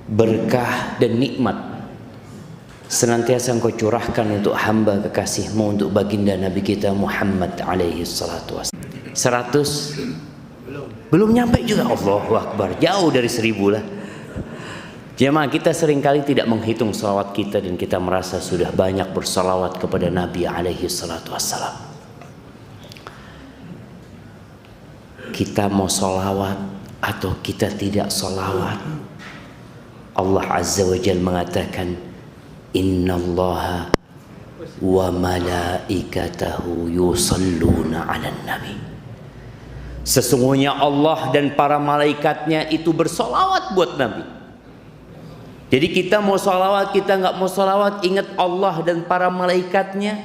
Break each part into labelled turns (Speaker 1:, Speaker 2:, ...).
Speaker 1: berkah dan nikmat senantiasa Engkau curahkan untuk hamba kekasih-Mu, untuk baginda Nabi kita Muhammad alaihi salatu wassalam. 100? Belum nyampe juga. Allahu Akbar, jauh dari 1000 lah. Jemaah, kita seringkali tidak menghitung salawat kita dan kita merasa sudah banyak bersalawat kepada Nabi alaihi salatu wassalam. Kita mau salawat atau kita tidak salawat, Allah Azza wa Jalla mengatakan, innallaha wa malaikatahu yusalluna 'alan nabi. Sesungguhnya Allah dan para malaikatnya itu bersolawat buat Nabi. Jadi kita mau solawat, kita nggak mau solawat, ingat Allah dan para malaikatnya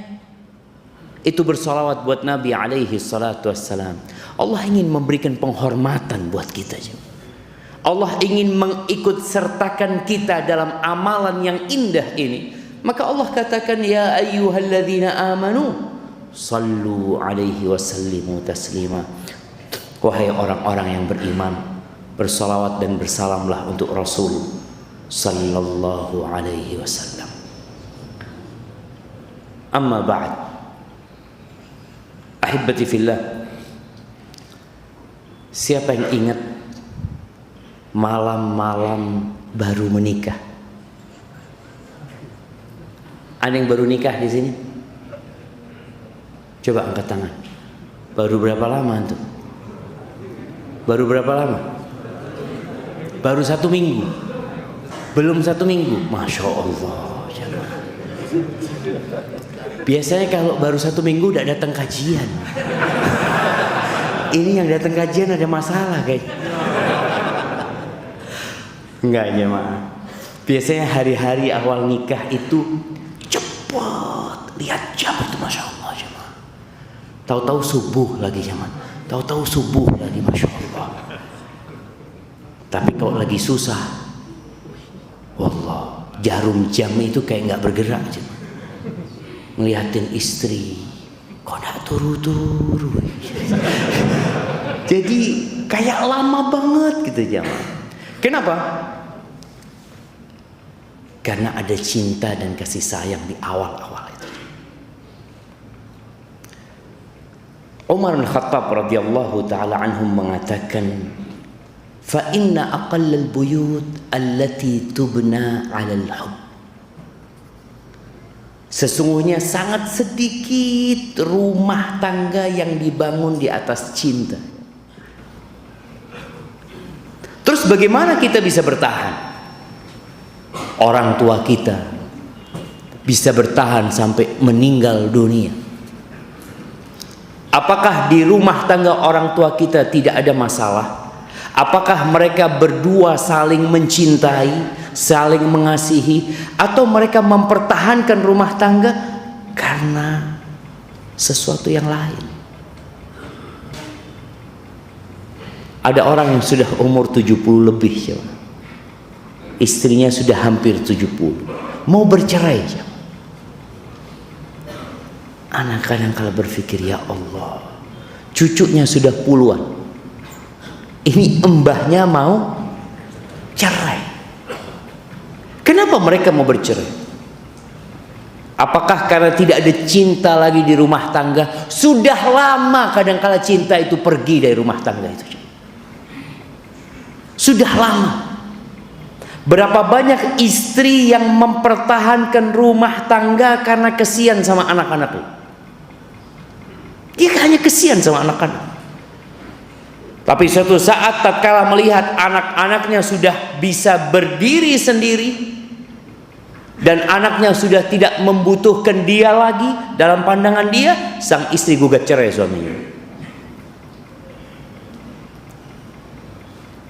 Speaker 1: itu bersolawat buat Nabi alaihi salatu wassalam. Allah ingin memberikan penghormatan buat kita. Allah ingin mengikut sertakan kita dalam amalan yang indah ini. Maka Allah katakan, ya ayyuhalladzina amanu sallu alaihi wasallimu taslima. Wahai orang-orang yang beriman, bersalawat dan bersalamlah untuk Rasul sallallahu alaihi wasallam. Amma ba'd, ahibbati fillah, siapa yang ingat malam-malam baru menikah? Ada yang baru nikah di sini? Coba angkat tangan. Baru berapa lama tuh? Baru berapa lama? Baru 1 minggu. Belum 1 minggu. Masya Allah. Biasanya kalau baru 1 minggu udah datang kajian. Ini yang datang kajian ada masalah kayaknya. Enggak jemaah. Biasanya hari-hari awal nikah itu cepat. Lihat jam itu, Masya Allah jemaah. Tahu-tahu subuh lagi jemaah. Tahu-tahu subuh lagi, Masya Allah. Tapi kalau lagi susah, wallah, jarum jam itu kayak nggak bergerak jemaah. Ngeliatin istri, kok nggak turu-turu. Jadi kayak lama banget gitu jemaah. Kenapa? Karena ada cinta dan kasih sayang di awal-awal itu. Umar bin Khattab radhiyallahu taala anhum mengatakan, fa inna aqallal buyut allati tubna 'alal hub. Sesungguhnya sangat sedikit rumah tangga yang dibangun di atas cinta. Terus bagaimana kita bisa bertahan? Orang tua kita bisa bertahan sampai meninggal dunia. Apakah di rumah tangga orang tua kita tidak ada masalah? Apakah mereka berdua saling mencintai, saling mengasihi, atau mereka mempertahankan rumah tangga karena sesuatu yang lain? Ada orang yang sudah umur 70 lebih, istrinya sudah hampir 70, mau bercerai. Anak kadang kala berpikir, ya Allah, cucunya sudah puluhan, ini embahnya mau cerai. Kenapa mereka mau bercerai? Apakah karena tidak ada cinta lagi di rumah tangga? Sudah lama kadang kala cinta itu pergi dari rumah tangga itu. Sudah lama. Berapa banyak istri yang mempertahankan rumah tangga karena kesian sama anak-anaknya. Dia hanya kesian sama anak-anak. Tapi suatu saat tatkala melihat anak-anaknya sudah bisa berdiri sendiri dan anaknya sudah tidak membutuhkan dia lagi dalam pandangan dia, sang istri gugat cerai suaminya.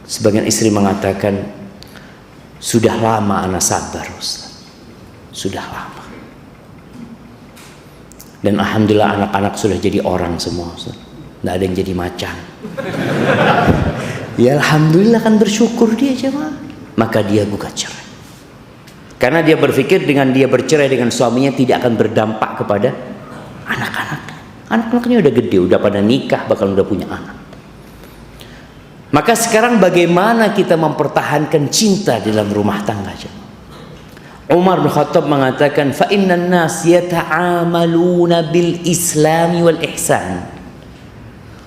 Speaker 1: Sebagian istri mengatakan, sudah lama anak sabar Ustaz. Sudah lama. Dan alhamdulillah anak-anak sudah jadi orang semua Ustaz. Tidak ada yang jadi macan. Ya alhamdulillah, kan bersyukur dia jemaah. Maka dia gugat cerai. Karena dia berpikir dengan dia bercerai dengan suaminya tidak akan berdampak kepada anak-anak. Anak-anaknya udah gede, udah pada nikah, bakal udah punya anak. Maka sekarang bagaimana kita mempertahankan cinta dalam rumah tangga? Umar bin Khattab mengatakan, fa innan nas yata'amaluna bil islami wal ihsan.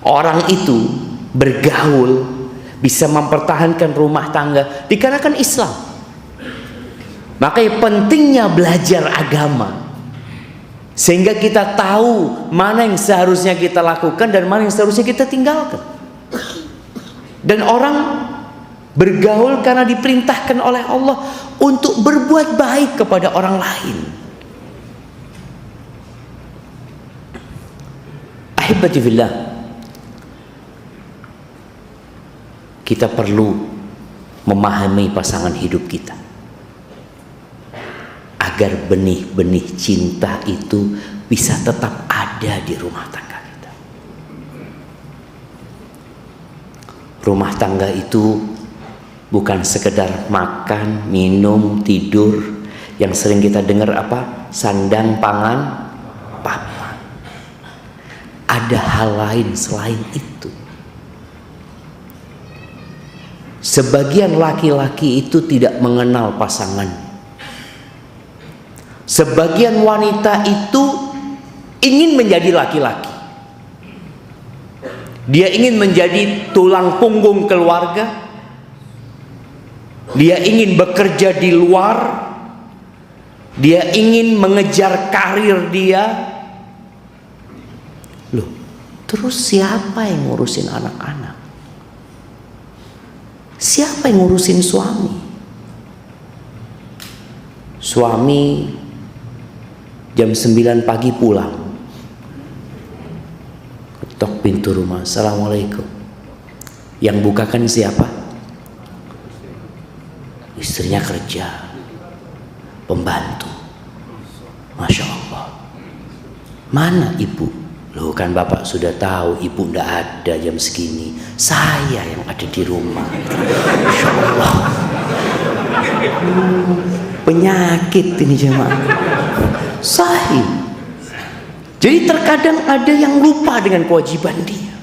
Speaker 1: Orang itu bergaul, bisa mempertahankan rumah tangga dikarenakan Islam. Makanya pentingnya belajar agama, sehingga kita tahu mana yang seharusnya kita lakukan dan mana yang seharusnya kita tinggalkan. Dan orang bergaul karena diperintahkan oleh Allah untuk berbuat baik kepada orang lain. Ahibati fillah, kita perlu memahami pasangan hidup kita agar benih-benih cinta itu bisa tetap ada di rumah tangga kita. Rumah tangga itu bukan sekedar makan, minum, tidur, yang sering kita dengar apa? Sandang, pangan, papan. Ada hal lain selain itu. Sebagian laki-laki itu tidak mengenal pasangan. Sebagian wanita itu ingin menjadi laki-laki. Dia ingin menjadi tulang punggung keluarga. Dia ingin bekerja di luar. Dia ingin mengejar karir dia. Loh, terus siapa yang ngurusin anak-anak? Siapa yang ngurusin suami? Suami jam 9 pagi pulang, ketok pintu rumah, assalamualaikum. Yang bukakan siapa? Istrinya kerja, pembantu. Masya Allah. Mana ibu? Loh, kan bapak sudah tahu ibu ndak ada jam segini. Saya yang ada di rumah. Masya Allah. Penyakit ini jemaah. Sahih. Jadi terkadang ada yang lupa dengan kewajiban dia.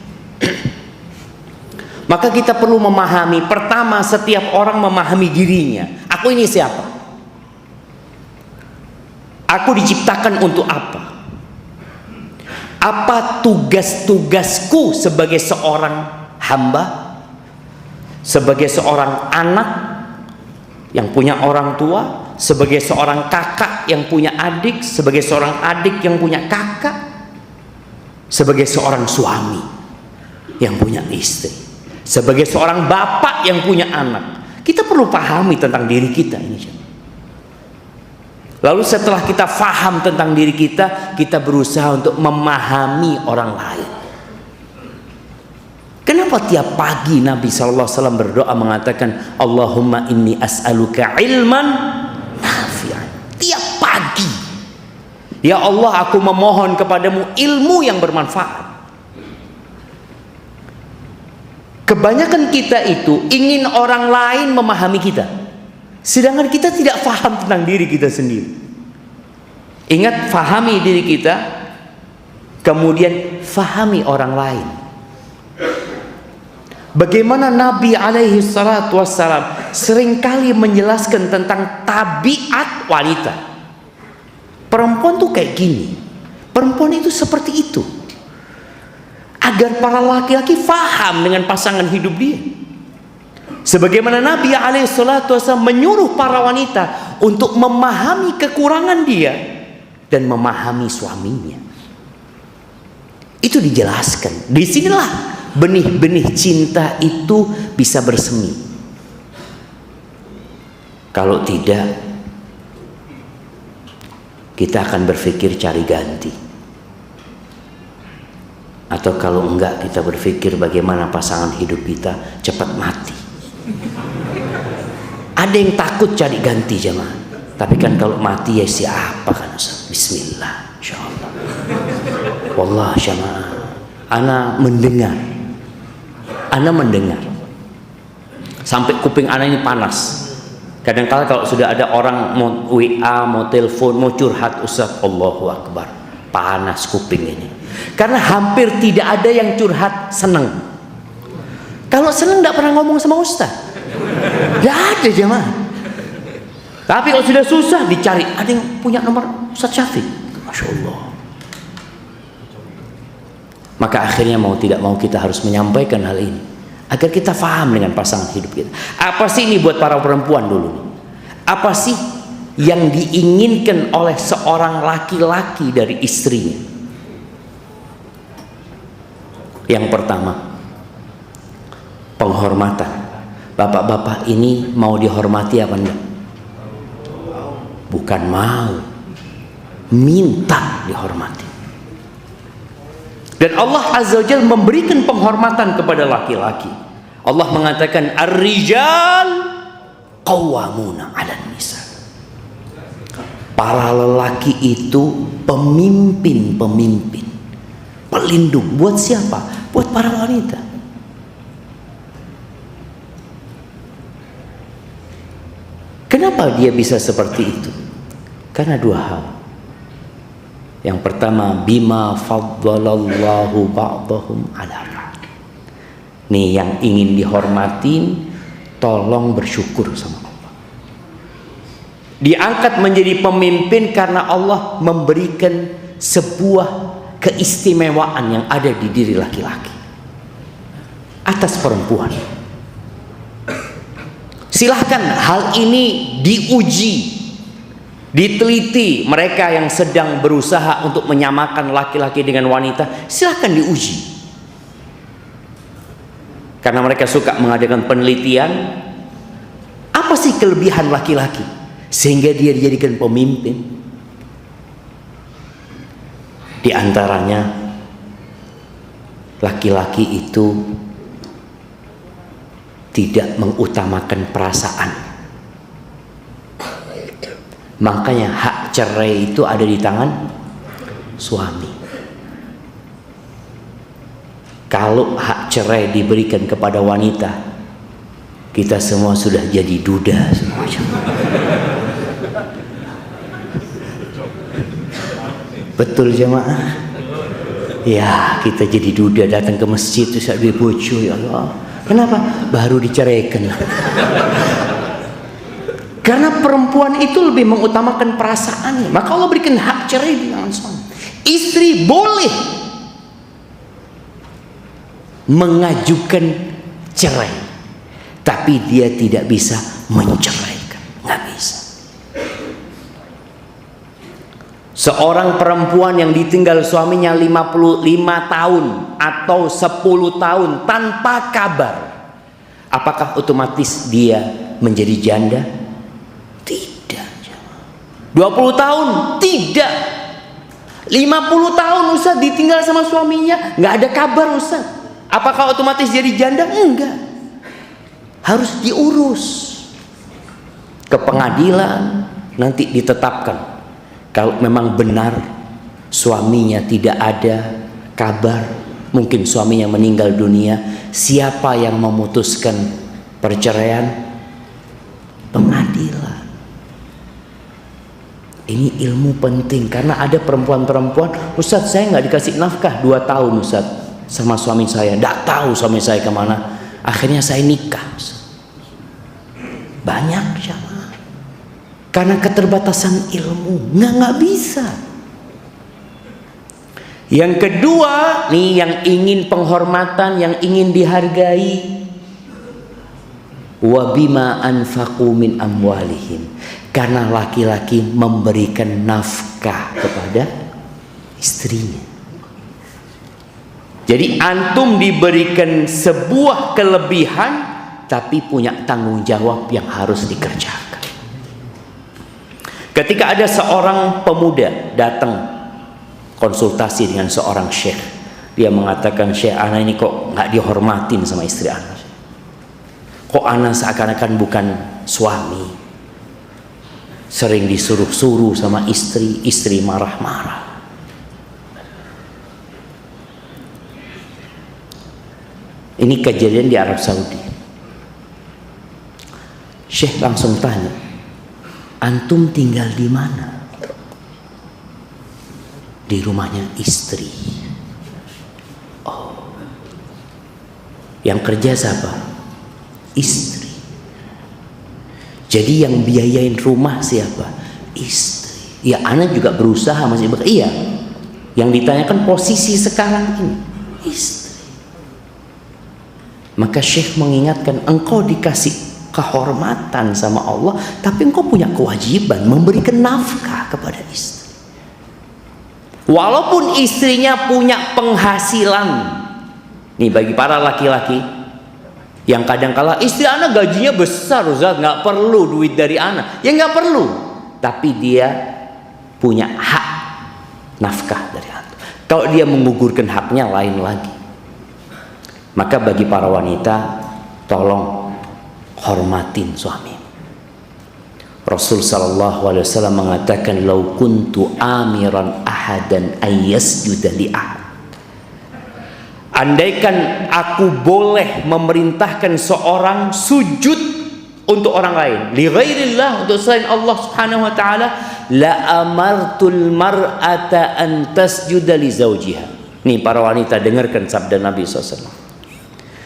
Speaker 1: Maka kita perlu memahami, pertama setiap orang memahami dirinya. Aku ini siapa? Aku diciptakan untuk apa? Apa tugas-tugasku sebagai seorang hamba? Sebagai seorang anak yang punya orang tua? Sebagai seorang kakak yang punya adik, sebagai seorang adik yang punya kakak, sebagai seorang suami yang punya istri, sebagai seorang bapak yang punya anak. Kita perlu pahami tentang diri kita ini. Lalu setelah kita faham tentang diri kita, kita berusaha untuk memahami orang lain. Kenapa tiap pagi Nabi SAW berdoa mengatakan, Allahumma inni as'aluka ilman nafi'an. Tiap pagi, ya Allah, aku memohon kepadamu ilmu yang bermanfaat. Kebanyakan kita itu ingin orang lain memahami kita, sedangkan kita tidak paham tentang diri kita sendiri. Ingat, fahami diri kita, kemudian fahami orang lain. Bagaimana Nabi alaihi salatu wassalam seringkali menjelaskan tentang tabiat wanita. Perempuan tuh kayak gini, perempuan itu seperti itu, agar para laki-laki faham dengan pasangan hidup dia. Sebagaimana Nabi alaihi salatu wassalam menyuruh para wanita untuk memahami kekurangan dia dan memahami suaminya. Itu dijelaskan. Disinilah benih-benih cinta itu bisa bersemi. Kalau tidak, kita akan berpikir cari ganti. Atau kalau enggak, kita berpikir bagaimana pasangan hidup kita cepat mati. Ada yang takut cari ganti jemaah. Tapi kan kalau mati ya siapa kan Ustaz? Bismillah, insyaallah. Wallah jemaah, ana mendengar sampai kuping ana ini panas. Kadang-kala kalau sudah ada orang mau WA, mau telepon, mau curhat, Ustaz, Allahu Akbar, panas kuping ini. Karena hampir tidak ada yang curhat senang. Kalau senang tidak pernah ngomong sama ustaz. Tidak ada jemaah. Tapi kalau sudah susah dicari, ada yang punya nomor Ustaz Syafiq. Masya Allah. Maka akhirnya mau tidak mau kita harus menyampaikan hal ini agar kita faham dengan pasangan hidup kita. Apa sih ini buat para perempuan dulu? Apa sih yang diinginkan oleh seorang laki-laki dari istrinya? Yang pertama, penghormatan. Bapak-bapak ini mau dihormati apa enggak? Bukan mau, minta dihormati. Dan Allah Azza wa Jalla memberikan penghormatan kepada laki-laki. Allah mengatakan ar-rijal qawwamuna 'alan nisa. Para lelaki itu pemimpin-pemimpin, pelindung. Buat siapa? Buat para wanita. Kenapa dia bisa seperti itu? Karena dua hal. Yang pertama, bima faddalallahu ba'dahum 'ala ba'd. Nih, yang ingin dihormatin, tolong bersyukur sama Allah. Diangkat menjadi pemimpin karena Allah memberikan sebuah keistimewaan yang ada di diri laki-laki atas perempuan. Silahkan hal ini diuji, diteliti. Mereka yang sedang berusaha untuk menyamakan laki-laki dengan wanita, silahkan diuji. Karena mereka suka mengadakan penelitian, apa sih kelebihan laki-laki sehingga dia dijadikan pemimpin. Di antaranya, laki-laki itu tidak mengutamakan perasaan. Makanya hak cerai itu ada di tangan suami. Kalau hak cerai diberikan kepada wanita, kita semua sudah jadi duda semua. Betul jemaah? Ya, kita jadi duda, datang ke masjid terus ada bojo, ya Allah. Kenapa? Baru diceraikan. Karena perempuan itu lebih mengutamakan perasaannya. Maka Allah berikan hak cerai di tangan suami. Istri boleh mengajukan cerai, tapi dia tidak bisa menceraikan. Nggak bisa. Seorang perempuan yang ditinggal suaminya 55 tahun atau 10 tahun tanpa kabar, apakah otomatis dia menjadi janda? Tidak. 20 tahun? Tidak. 50 tahun Ustaz ditinggal sama suaminya, nggak ada kabar Ustaz. Apakah otomatis jadi janda? Enggak. Harus diurus ke pengadilan, nanti ditetapkan. Kalau memang benar suaminya tidak ada kabar, mungkin suaminya meninggal dunia, siapa yang memutuskan perceraian? Pengadilan. Ini ilmu penting karena ada perempuan-perempuan, Ustaz saya nggak dikasih nafkah 2 tahun Ustaz sama suami saya, nggak tahu suami saya kemana, akhirnya saya nikah Ustaz. Banyak jamaah. Karena keterbatasan ilmu, nggak bisa. Yang kedua, nih yang ingin penghormatan, yang ingin dihargai, wabima anfaqu min amwalihim. Karena laki-laki memberikan nafkah kepada istrinya. Jadi antum diberikan sebuah kelebihan, tapi punya tanggung jawab yang harus dikerjakan. Ketika ada seorang pemuda datang konsultasi dengan seorang syekh, dia mengatakan, Syekh, anak ini kok nggak dihormatin sama istri anak. Kok anak seakan-akan bukan suami, sering disuruh-suruh sama istri, istri marah-marah. Ini kejadian di Arab Saudi. Syekh langsung tanya, antum tinggal di mana? Di rumahnya istri. Oh. Yang kerja siapa? Istri. Jadi yang biayain rumah siapa? Istri. Ya, anak juga berusaha masih iya. Yang ditanyakan posisi sekarang ini istri. Maka Syekh mengingatkan, engkau dikasih kehormatan sama Allah, tapi engkau punya kewajiban memberikan nafkah kepada istri. Walaupun istrinya punya penghasilan. Nih bagi para laki-laki yang kadang-kala istri anak gajinya besar, Ustaz, nggak perlu duit dari anak. Ya nggak perlu, tapi dia punya hak nafkah dari anak. Kalau dia menggugurkan haknya lain lagi. Maka bagi para wanita, tolong hormatin suami. Rasul sallallahu alaihi wasallam mengatakan, "Lau kuntu amiran ahadan ayyasjuda li ahad." Andaikan aku boleh memerintahkan seorang sujud untuk orang lain, li ghairillah, untuk selain Allah Subhanahu wa taala, la amartul mar'ata an tasjuda li zawjiha. Nih para wanita, dengarkan sabda Nabi SAW.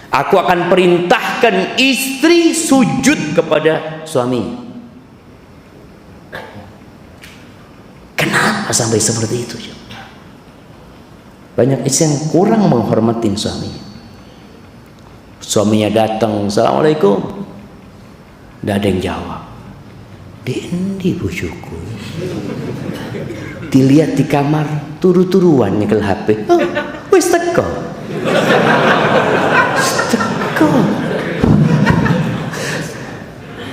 Speaker 1: Aku akan perintahkan istri sujud kepada suaminya. Kenapa sampai seperti itu? Banyak istri yang kurang menghormatin suaminya. Suaminya datang, "Assalamualaikum." Tidak ada yang jawab. Di bujuku. Dilihat di kamar, turu-turuan nyekel HP. Oh, wis teko. Teko.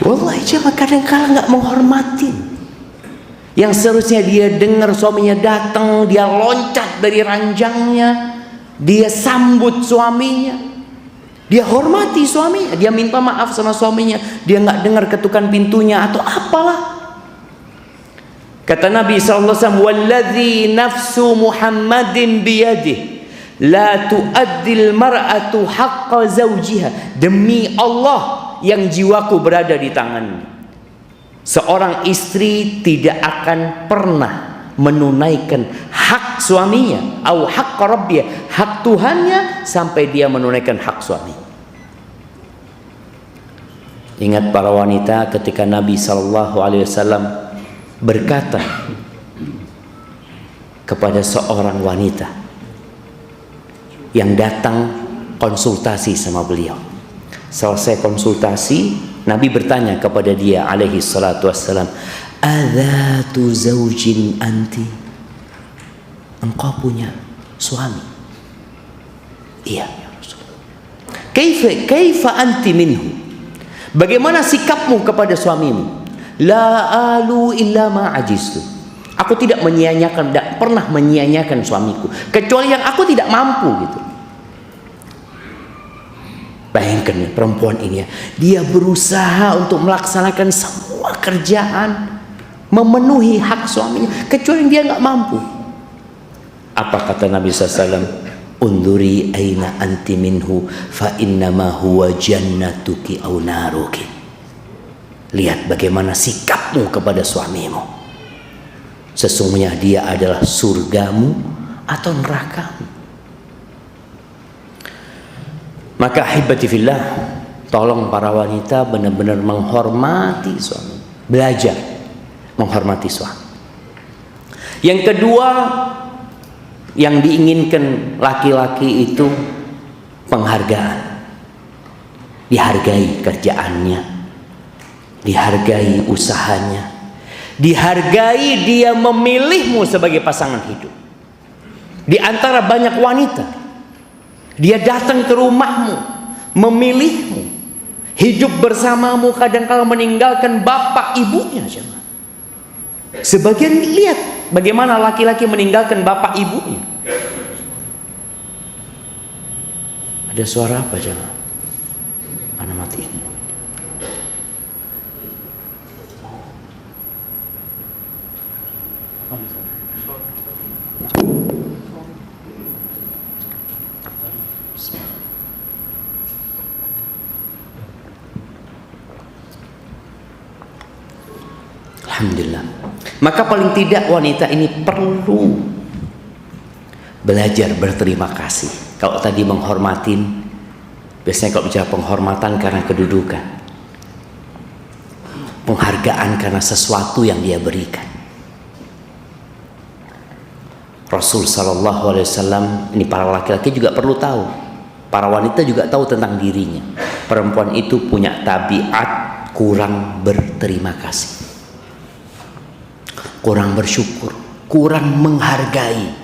Speaker 1: Wallahi jemaah kadang-kadang nggak menghormatin. Yang seharusnya dia dengar suaminya datang, dia loncat dari ranjangnya, dia sambut suaminya, dia hormati suaminya, dia minta maaf sama suaminya, dia nggak dengar ketukan pintunya atau apalah. Kata Nabi SAW, "Walladzi nafsu Muhammadin biyadih, la tu'addil mar'atu haqqa zawjiha." Demi Allah yang jiwaku berada di tangannya, seorang istri tidak akan pernah menunaikan hak suaminya, au hak rabbiyah, hak Tuhannya, sampai dia menunaikan hak suami. Ingat para wanita, ketika Nabi SAW berkata kepada seorang wanita yang datang konsultasi sama beliau. Selesai konsultasi, Nabi bertanya kepada dia alaihi salatu wassalam, "Adzatu zaujin anti?" Engkau punya suami? Iya, ya Rasulullah. Kaifa anti minhu? Bagaimana sikapmu kepada suamimu? La alu illa ma ajistu. Aku tidak menyia-nyiakan, tidak pernah menyia-nyiakan suamiku, kecuali yang aku tidak mampu gitu. Bayangkan ya, perempuan ini ya, dia berusaha untuk melaksanakan semua kerjaan, memenuhi hak suaminya, kecuali dia nggak mampu. Apa kata Nabi SAW? "Unduri aina anti minhu, fa innama huwa jannatuki au naruki." Lihat bagaimana sikapmu kepada suamimu. Sesungguhnya dia adalah surgamu atau nerakamu. Maka ahibati fillah, tolong para wanita benar-benar menghormati suami. Belajar menghormati suami. Yang kedua yang diinginkan laki-laki itu penghargaan. Dihargai kerjaannya, dihargai usahanya, dihargai dia memilihmu sebagai pasangan hidup. Di antara banyak wanita, dia datang ke rumahmu, memilihmu, hidup bersamamu, kadang-kala meninggalkan bapak ibunya. Sebagian lihat bagaimana laki-laki meninggalkan bapak ibunya. Ada suara apa jangan? Mana matiin? Alhamdulillah. Maka paling tidak wanita ini perlu belajar berterima kasih. Kalau tadi menghormatin, Biasanya kalau bicara penghormatan karena kedudukan, penghargaan karena sesuatu yang dia berikan. Rasul Sallallahu Alaihi Wasallam, ini para laki-laki juga perlu tahu, para wanita juga tahu tentang dirinya. Perempuan itu punya tabiat kurang berterima kasih, kurang bersyukur, kurang menghargai.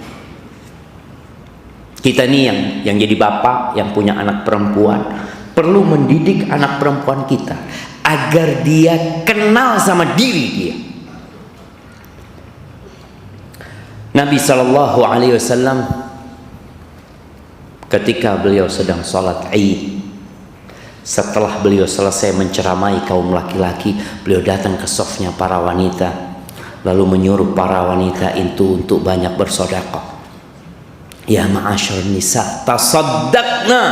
Speaker 1: Kita nih yang jadi bapak, yang punya anak perempuan, perlu mendidik anak perempuan kita agar dia kenal sama diri dia. Nabi Sallallahu Alaihi Wasallam ketika beliau sedang sholat Id, setelah beliau selesai menceramai kaum laki-laki, beliau datang ke safnya para wanita, lalu menyuruh para wanita itu untuk banyak bersedekah. Ya ma'asyar nisa, tasaddaqna,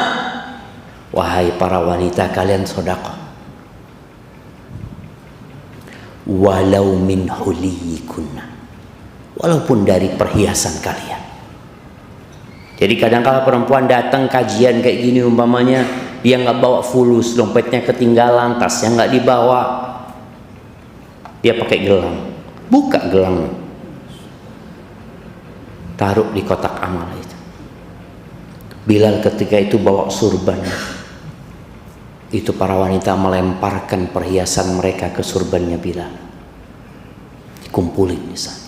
Speaker 1: wahai para wanita, kalian sedekah. Walau min huliyikunna, walaupun dari perhiasan kalian. Jadi kadang-kala perempuan datang kajian kayak gini umpamanya, dia nggak bawa fulus, dompetnya ketinggalan, tasnya nggak dibawa, dia pakai gelang, buka gelang, taruh di kotak amal itu. Bilal ketika itu bawa surban, itu para wanita melemparkan perhiasan mereka ke surbannya Bilal, dikumpulin di sana.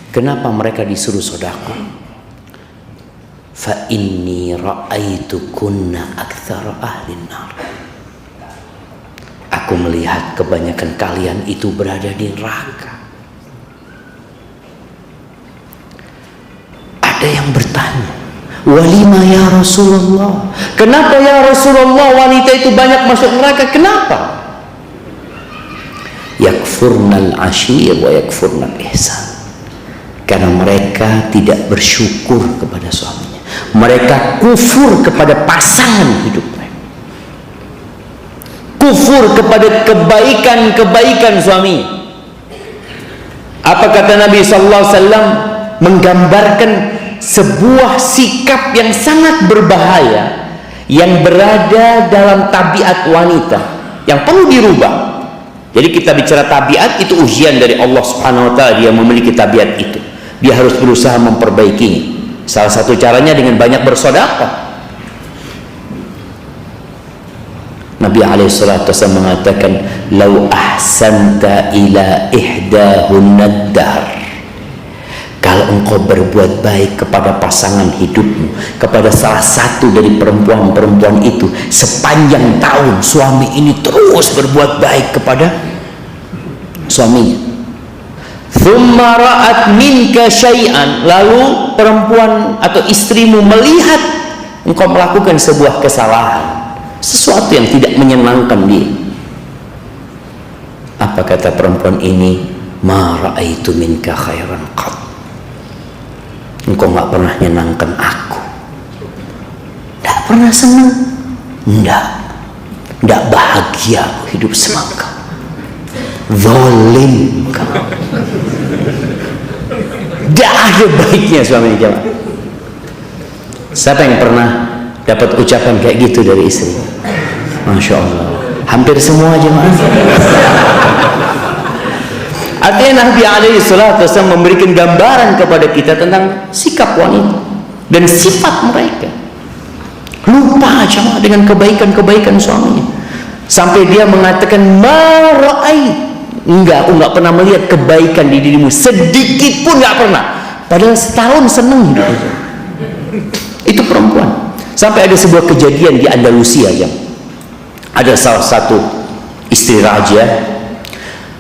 Speaker 1: Kenapa mereka disuruh sedekah? Fa inni ra'aitukunna aktsara ahlin nar. Aku melihat kebanyakan kalian itu berada di neraka. Ada yang bertanya, walima ya Rasulullah, kenapa ya Rasulullah wanita itu banyak masuk neraka? Kenapa? Yakfurnal ashir wa yakfurnal ihsan. Karena mereka tidak bersyukur kepada suaminya, mereka kufur kepada pasangan hidup mereka, kufur kepada kebaikan-kebaikan suami. Apa kata Nabi Sallallahu Alaihi Wasallam? Menggambarkan sebuah sikap yang sangat berbahaya yang berada dalam tabiat wanita yang perlu dirubah. Jadi kita bicara tabiat, itu ujian dari Allah Subhanahu Wa Taala. Dia memiliki tabiat itu, dia harus berusaha memperbaikinya. Salah satu caranya dengan banyak bersedekah. Nabi SAW mengatakan, lau ahsanta ila ihdahunna dahr, kalau engkau berbuat baik kepada pasangan hidupmu, kepada salah satu dari perempuan-perempuan itu, sepanjang tahun suami ini terus berbuat baik kepada suaminya, thumma ra'at minka syai'an, lalu perempuan atau istrimu melihat engkau melakukan sebuah kesalahan, sesuatu yang tidak menyenangkan dia, apa kata perempuan ini? Ma ra'aitu minka khairan qat, engkau nggak pernah menyenangkan aku, nggak pernah senang, nggak bahagia aku hidup sama engkau, zalim kau. Tidak ada baiknya suami jamaah. Siapa yang pernah dapat ucapan kayak gitu dari istri? Masya Allah, hampir semua jemaah. Artinya Nabi SAW memberikan gambaran kepada kita tentang sikap wanita dan sifat mereka. Lupa jemaah dengan kebaikan-kebaikan suaminya, sampai dia mengatakan ma ra'ait, aku nggak pernah melihat kebaikan di dirimu sedikit pun, nggak pernah. Padahal setahun seneng hidup itu perempuan. Sampai ada sebuah kejadian di Andalusia, yang ada salah satu istri raja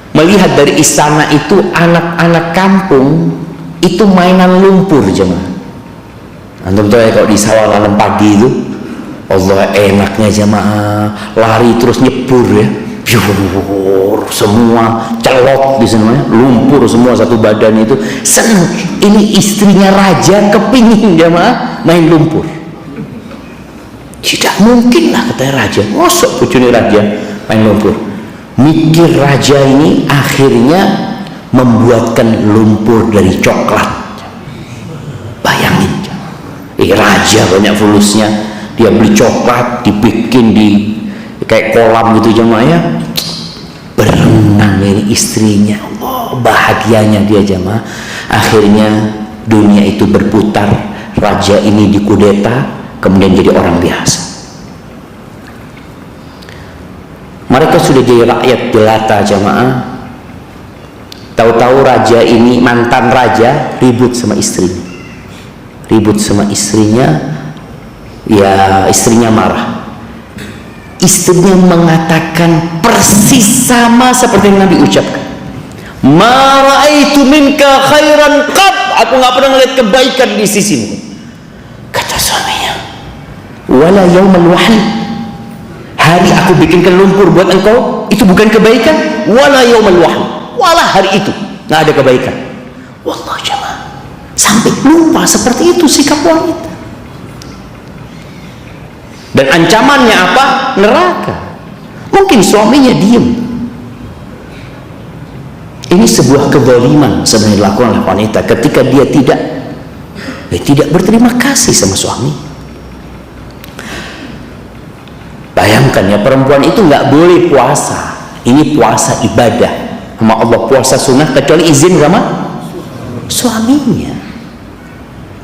Speaker 1: melihat dari istana itu anak-anak kampung itu mainan lumpur jemaah. Antum tahu ya, kalau di sawah tanam padi itu, Allah enaknya jemaah, lari terus nyebur ya, biur, semua celok di sana, lumpur semua satu badan itu, seneng. Ini istrinya raja kepingin jemaah main lumpur. Tidak mungkin lah katanya raja, mosok bojone raja main lumpur. Mikir raja ini akhirnya membuatkan lumpur dari coklat. Bayangin, raja banyak fulusnya, Dia beli coklat, dibikin di kayak kolam gitu jemaah ya. Berenang ini istrinya, Allah, bahagianya dia jemaah. Akhirnya dunia itu berputar, raja ini dikudeta, kemudian jadi orang biasa. Mereka sudah jadi rakyat jelata jemaah. Tahu-tahu raja ini, mantan raja, ribut sama istrinya. Ya istrinya marah. Istrinya mengatakan persis sama seperti yang Nabi ucapkan. Ma ra'aitu minka khairan qat. Aku nggak pernah melihat kebaikan di sisimu. Kata suaminya, wala yaumal wahl. Hari aku bikinkan lumpur buat engkau, itu bukan kebaikan. Wala yaumal wahl. Wala hari itu nggak ada kebaikan. Wallah jemaah, sampai lupa seperti itu sikap wanita. Dan ancamannya apa? Neraka. Mungkin suaminya diam. Ini sebuah kezaliman sebenarnya dilakukan oleh wanita ketika dia tidak berterima kasih sama suami. Bayangkan ya, perempuan itu nggak boleh puasa. Ini puasa ibadah sama Allah, puasa sunnah, kecuali izin sama suaminya.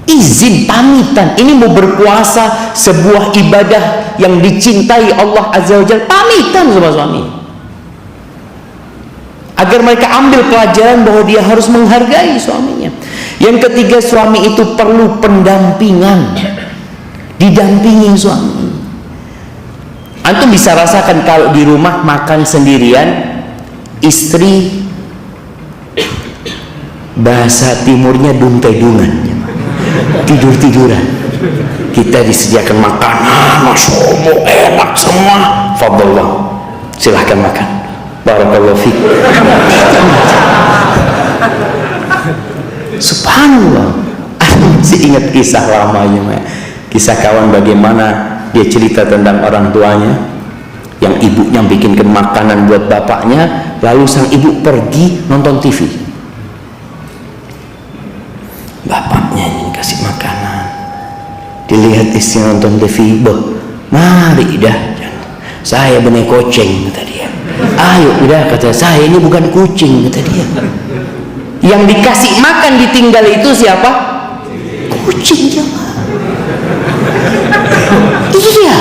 Speaker 1: Izin pamitan. Ini mau berpuasa, sebuah ibadah yang dicintai Allah Azza wa Jalla, pamitan sama suami agar mereka ambil pelajaran bahwa dia harus menghargai suaminya. Yang ketiga, suami itu perlu pendampingan, didampingi suami. Antum bisa rasakan kalau di rumah makan sendirian, istri bahasa timurnya duntai-dungan, tidur-tiduran. Kita disediakan makanan, masya Allah, enak semua, fadlullah, silahkan makan, barakallahu fiik. Subhanallah. Aku masih ingat kisah lamanya, kisah kawan bagaimana dia cerita tentang orang tuanya yang ibunya bikinkan makanan buat bapaknya, lalu sang ibu pergi nonton TV. Bapaknya ingin kasih makanan, dilihat istri nonton TV, mari dah, saya benih kucing, kata dia. Ayo udah, kata saya, ini bukan kucing, kata dia. Yang dikasih makan ditinggal itu siapa? Kucing jemaah. Iya,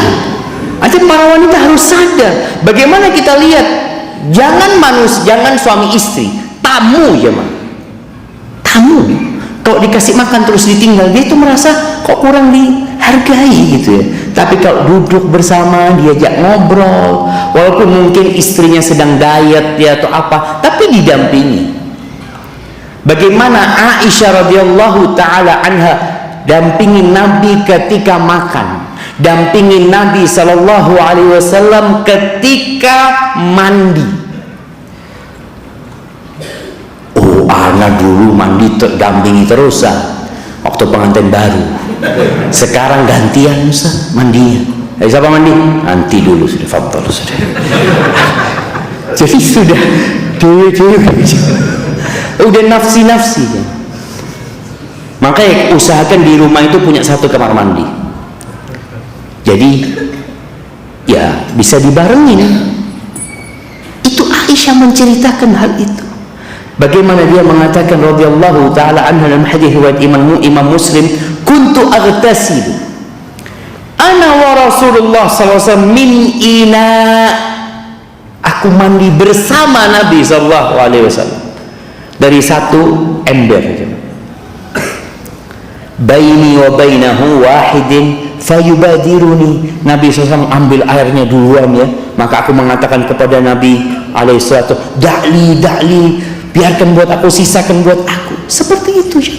Speaker 1: artinya para wanita harus sadar. Bagaimana kita lihat, jangan suami istri, tamu jemaah, tamu. Kalau dikasih makan terus ditinggal, dia itu merasa kok kurang dihargai gitu ya. Tapi kalau duduk bersama, diajak ngobrol, walaupun mungkin istrinya sedang diet ya atau apa, tapi didampingi. Bagaimana Aisyah radhiyallahu taala anha dampingi Nabi ketika makan, dampingi Nabi sallallahu alaihi wasallam ketika mandi. Oh, ana dulu mandi dampingi terus waktu pengantin baru. Sekarang gantian Ustaz mandinya. Siapa mandi? Nanti dulu sudah, fadhol sudah. Jadi sudah udah nafsi-nafsi ya. Makanya usahakan di rumah itu punya satu kamar mandi, jadi ya bisa dibarengin. Itu Aisyah menceritakan hal itu. Bagaimana dia mengatakan radhiyallahu taala anha dalam hadis riwayat Imam Muslim, kuntu aghtasilu ana wa Rasulullah sallallahu alaihi wasallam min ina. Aku mandi bersama Nabi sallallahu alaihi wasallam dari satu ember. Baini wa bainahu wahidin fayubadiruni. Nabi SAW ambil airnya duluan ya, maka aku mengatakan kepada Nabi alaihissalatu, da'li, biarkan buat aku, sisakan buat aku. Seperti itu ya.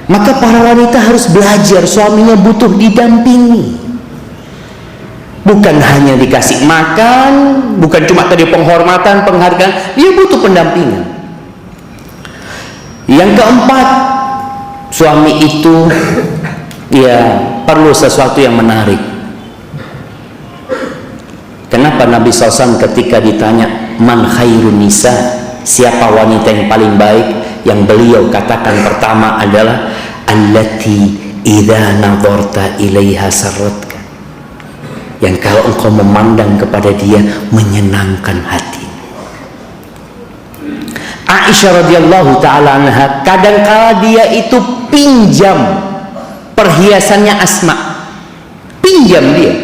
Speaker 1: Maka para wanita harus belajar, suaminya butuh didampingi, bukan hanya dikasih makan, bukan cuma tadi penghormatan, penghargaan, dia butuh pendampingan. Yang keempat, suami itu ya perlu sesuatu yang menarik. Kenapa Nabi SAW ketika ditanya man khairun nisa, siapa wanita yang paling baik, yang beliau katakan pertama adalah allati idza nadharta ilaiha sarratka, yang kalau engkau memandang kepada dia menyenangkan hati. Aisyah radhiyallahu taala anha kadangkala dia itu pinjam perhiasannya Asma, pinjam dia,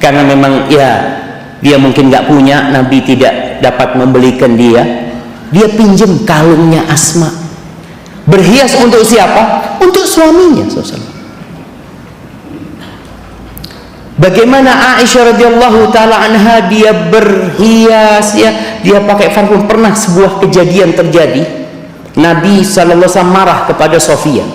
Speaker 1: karena memang ya dia mungkin nggak punya, Nabi tidak dapat membelikan dia pinjam kalungnya Asma. Berhias untuk siapa? Untuk suaminya. Bagaimana Aisyah radhiyallahu taala anha dia berhias, ya, dia pakai parfum. Pernah sebuah kejadian terjadi, Nabi sallallahu alaihi wasallam marah kepada Sofia,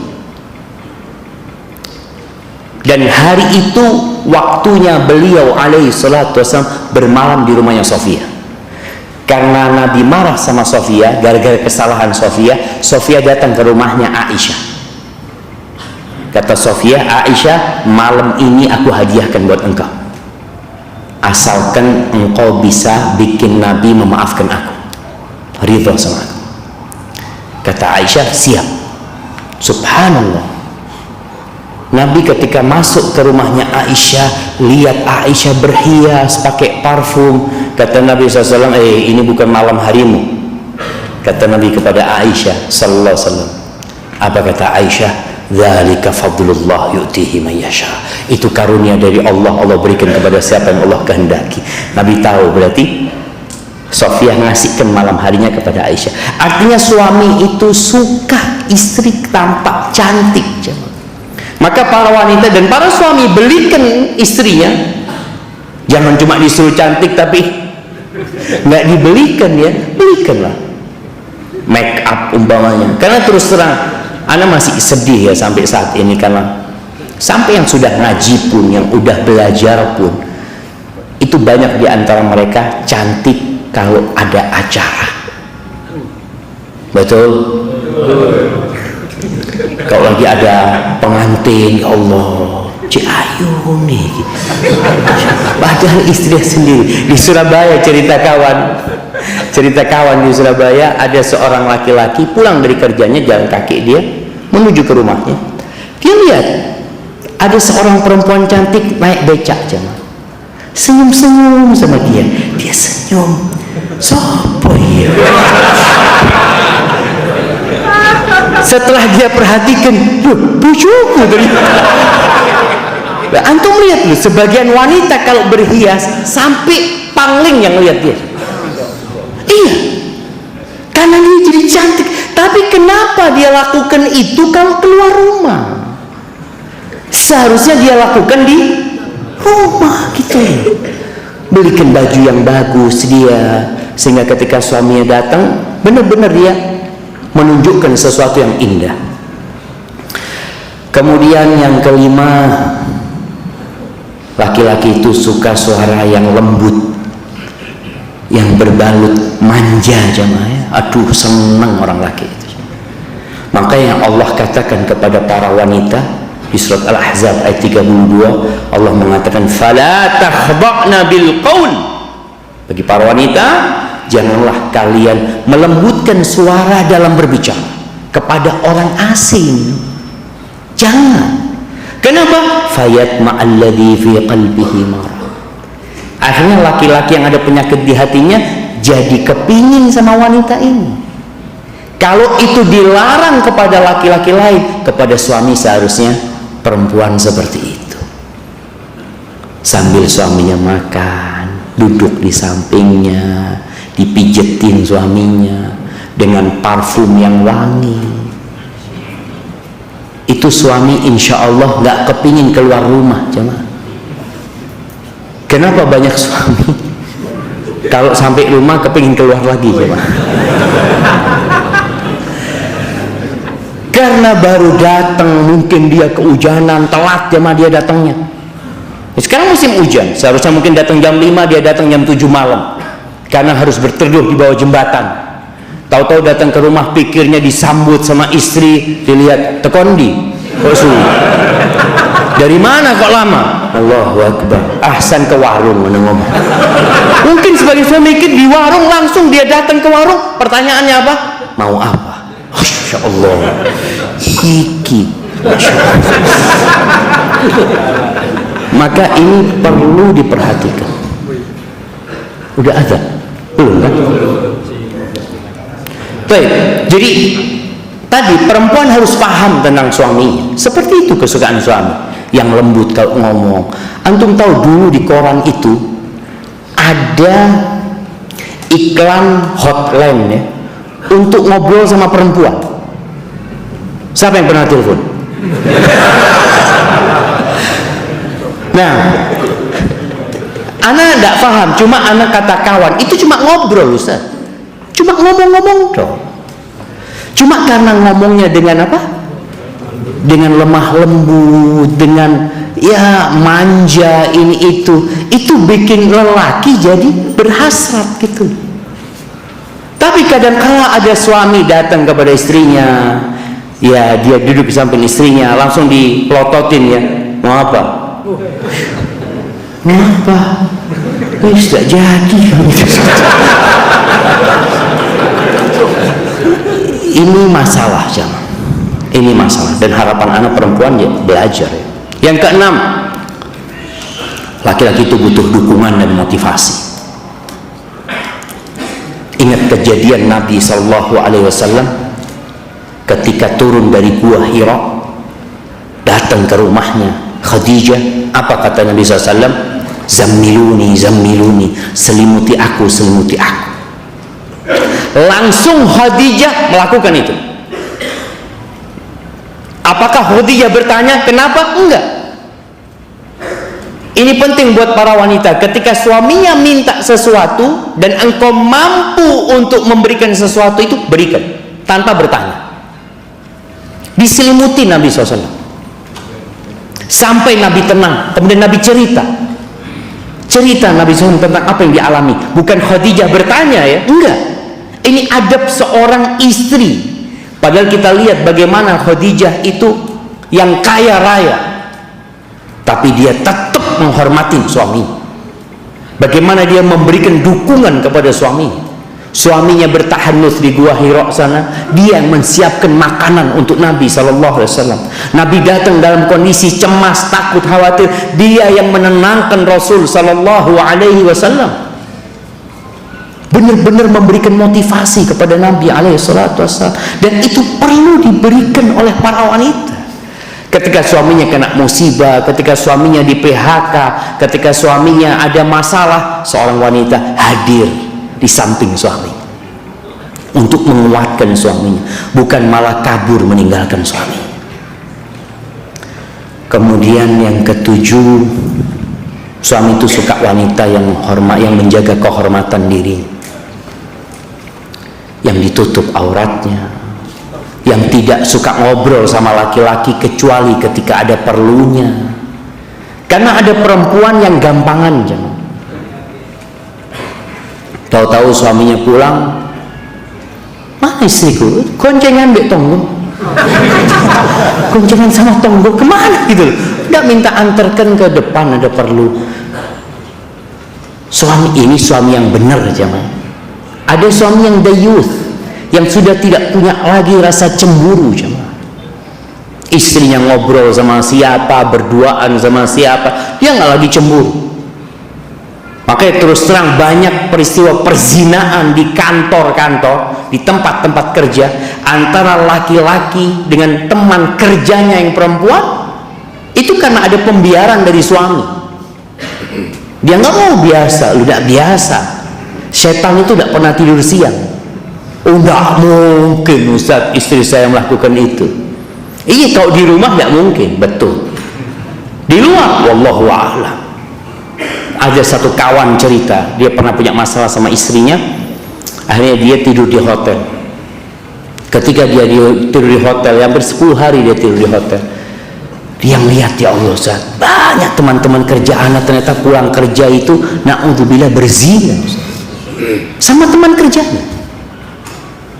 Speaker 1: dan hari itu waktunya beliau alaihi salatu wasallam bermalam di rumahnya Sofia. Karena Nabi marah sama Sofia gara-gara kesalahan Sofia datang ke rumahnya Aisyah. Kata Sofia, Aisyah, malam ini aku hadiahkan buat engkau, asalkan engkau bisa bikin Nabi memaafkan aku, ridho sama aku. Kata Aisyah, siap. Subhanallah, Nabi ketika masuk ke rumahnya Aisyah, lihat Aisyah berhias pakai parfum. Kata Nabi SAW, ini bukan malam harimu. Kata Nabi kepada Aisyah sallallahu alaihi wasallam, apa kata Aisyah? Dzalika fadlullah yu'tihi man yasha. Itu karunia dari Allah, Allah berikan kepada siapa yang Allah kehendaki. Nabi tahu berarti Sofia ngasihkan malam harinya kepada Aisyah. Artinya suami itu suka istri tampak cantik. Maka para wanita dan para suami belikan istrinya, jangan cuma disuruh cantik tapi nggak dibelikan, ya, belikanlah make up umpamanya. Karena terus terang Ana masih sedih ya sampai saat ini, karena sampai yang sudah ngaji pun, yang udah belajar pun, itu banyak di antara mereka cantik kalau ada acara. Betul? Kalau lagi ada pengantin, ya Allah, Cik Ayu nih. Padahal istrinya sendiri. Di Surabaya cerita kawan di Surabaya, ada seorang laki-laki pulang dari kerjanya, jalan kaki dia menuju ke rumahnya. Dia lihat ada seorang perempuan cantik naik becak, jemaah, senyum-senyum sama dia. Dia senyum. Sopo ya? Setelah dia perhatikan, bojoku tadi. Nah, antum lihat loh, sebagian wanita kalau berhias sampai pangling yang lihat dia. Iya, karena dia jadi cantik. Tapi kenapa dia lakukan itu kalau keluar rumah? Seharusnya dia lakukan di rumah gitu. Belikan baju yang bagus dia, sehingga ketika suaminya datang benar-benar dia menunjukkan sesuatu yang indah. Kemudian yang kelima, laki-laki itu suka suara yang lembut, yang berbalut manja, jemaah. Aduh, senang orang laki itu. Maka yang Allah katakan kepada para wanita di surat Al-Ahzab ayat 32, Allah mengatakan fala takhda'na bil qaul. Bagi para wanita, janganlah kalian melembutkan suara dalam berbicara kepada orang asing. Jangan. Kenapa? Fayatma'alladzi fi qalbihi marad. Akhirnya laki-laki yang ada penyakit di hatinya jadi kepingin sama wanita ini. Kalau itu dilarang kepada laki-laki lain, kepada suami seharusnya perempuan seperti itu. Sambil suaminya makan, duduk di sampingnya, dipijetin suaminya dengan parfum yang wangi. Itu suami insya Allah nggak kepingin keluar rumah, jemaah. Kenapa banyak suami kalau sampai rumah kepingin keluar lagi, jemaah? Karena baru datang, mungkin dia kehujanan, telat jemaah dia datangnya. Sekarang musim hujan, seharusnya mungkin datang jam 5, dia datang jam 7 malam. Karena harus berteduh di bawah jembatan. Tahu-tahu datang ke rumah, pikirnya disambut sama istri, dilihat tekondi, dari mana kok lama? Allahu Akbar. Ahsan ke warung ngomong. Mungkin sebagai suami mikir di warung, langsung dia datang ke warung, pertanyaannya apa? Mau apa? Masya Allah. Iki Maka ini perlu diperhatikan. Udah ada? Belum kan? Baik, jadi tadi perempuan harus paham tentang suaminya. Seperti itu kesukaan suami, yang lembut kalau ngomong. Antum tahu dulu di koran itu ada iklan hotline ya, untuk ngobrol sama perempuan. Siapa yang pernah telepon? Nah, ana tidak paham, cuma ana kata kawan itu cuma ngobrol, Ustaz, cuma ngomong-ngomong dong. Cuma karena ngomongnya dengan apa? Dengan lemah lembut, dengan ya manja ini itu bikin lelaki jadi berhasrat gitu. Tapi kadang-kala ada suami datang kepada istrinya, ya dia duduk di samping istrinya, langsung dipelototin ya, mau apa? Mau apa? Sudah jadi. Ini masalah jemaah. Ini masalah, dan harapan anak perempuan ya belajar ya. Yang keenam, laki-laki itu butuh dukungan dan motivasi. Ingat kejadian Nabi SAW ketika turun dari Gua Hira, datang ke rumahnya Khadijah. Apa kata Nabi SAW? Zammiluni, zammiluni, selimuti aku, selimuti aku. Langsung Khadijah melakukan itu. Apakah Khadijah bertanya kenapa? Enggak. Ini penting buat para wanita. Ketika suaminya minta sesuatu dan engkau mampu untuk memberikan sesuatu itu, berikan tanpa bertanya. Diselimuti Nabi SAW sampai Nabi tenang. Kemudian Nabi cerita Nabi SAW tentang apa yang dialami. Bukan Khadijah bertanya ya, enggak. Ini adab seorang istri. Padahal kita lihat bagaimana Khadijah itu yang kaya raya, tapi dia tetap menghormati suami. Bagaimana dia memberikan dukungan kepada suami. Suaminya bertahanus di Gua Hira sana, dia mensiapkan makanan untuk Nabi SAW. Nabi datang dalam kondisi cemas, takut, khawatir, dia yang menenangkan Rasul SAW. Benar-benar memberikan motivasi kepada Nabi SAW, dan itu perlu diberikan oleh para wanita. Ketika suaminya kena musibah, ketika suaminya di PHK, ketika suaminya ada masalah, seorang wanita hadir di samping suami untuk menguatkan suaminya, bukan malah kabur meninggalkan suami. Kemudian yang ketujuh, suami itu suka wanita yang hormat, yang menjaga kehormatan diri, yang ditutup auratnya, yang tidak suka ngobrol sama laki-laki kecuali ketika ada perlunya. Karena ada perempuan yang gampangan, jangan. Tahu-tahu suaminya pulang, mana istriku? Goncengan mbek tonggo, goncengan sama tonggo kemana gitu? Tidak minta antarkan ke depan, ada perlu. Suami ini suami yang benar, jangan. Ada suami yang dayuth, yang sudah tidak punya lagi rasa cemburu. Istrinya ngobrol sama siapa, berduaan sama siapa, dia nggak lagi cemburu. Makanya terus terang banyak peristiwa perzinaan di kantor-kantor, di tempat-tempat kerja, antara laki-laki dengan teman kerjanya yang perempuan. Itu karena ada pembiaran dari suami. Dia nggak mau biasa, lu tidak biasa. Setan itu tidak pernah tidur siang. Oh, tidak mungkin Ustaz istri saya melakukan itu. Iya, kalau di rumah tidak mungkin, betul. Di luar, wallahu a'lam. Ada satu kawan cerita, dia pernah punya masalah sama istrinya, akhirnya dia tidur di hotel. Ketika dia tidur di hotel, hampir 10 hari dia tidur di hotel, dia melihat, ya Allah Ustaz, banyak teman-teman kerja anak ternyata pulang kerja itu na'udzubillah berzina sama teman kerjanya.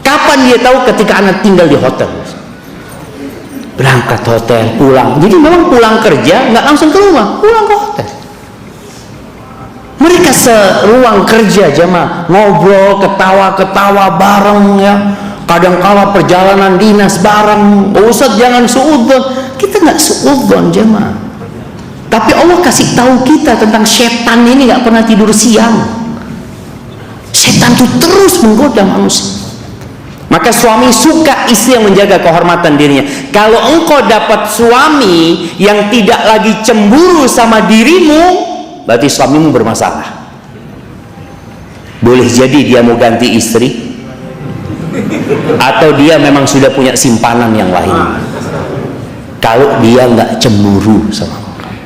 Speaker 1: Kapan dia tahu? Ketika anak tinggal di hotel, berangkat hotel, pulang. Jadi memang pulang kerja nggak langsung ke rumah, pulang ke hotel. Mereka seruang kerja jemaah, ngobrol, ketawa-ketawa bareng ya, Kadang-kala perjalanan dinas bareng, Ustaz jangan suudzon. Kita nggak suudzon jemaah. Tapi Allah kasih tahu kita tentang setan ini nggak pernah tidur siang. Setan itu terus menggoda manusia. Maka suami suka istri yang menjaga kehormatan dirinya. Kalau engkau dapat suami yang tidak lagi cemburu sama dirimu, berarti suamimu bermasalah. Boleh jadi dia mau ganti istri, atau dia memang sudah punya simpanan yang lain. Kalau dia nggak cemburu sama orang.